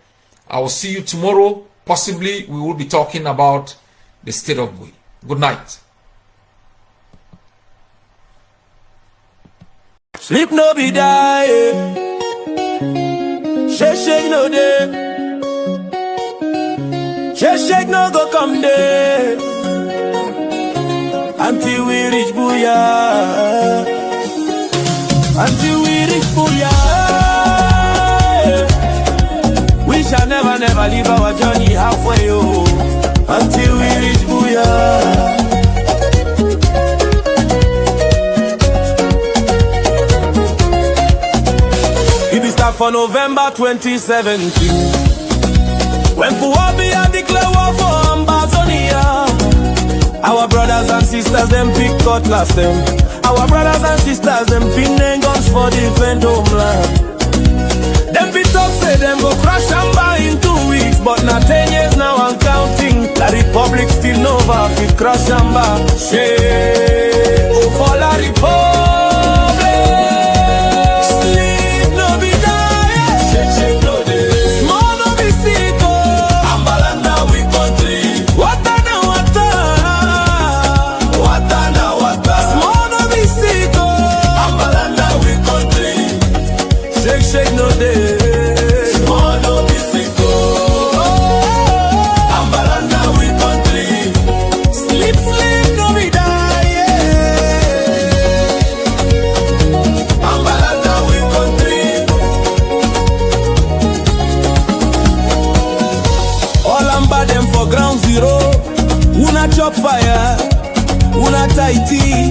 I will see you tomorrow. Possibly we will be talking about the state of Bui. Good night. Sleep no be die. Shake no day. Shake no go come day. Until we reach Buya. Until we reach Buya. We shall never, never leave our journey halfway, oh. Until we reach Buya. For November 2017, when Puwabia declare war for Ambazonia, our brothers and sisters them pick cutlass them. Our brothers and sisters, them pin them guns for defend homeland. Them be talk say them go crash Amba in 2 weeks, but not 10 years now I'm counting. La Republic still nova fit crash Amba. Shey, oh for La Republic. Sleep no be die, shake no dey. Small no be sick oh, Ambaland na we country. Wata na wata, wata na wata. Small no be sick oh, Ambaland na we country. Shake no dey. Small no be sick oh, Ambaland na we country. Sleep no be die, yeah. Ambaland na we country. All Amba them for ground zero. Una chop fire, una tighty.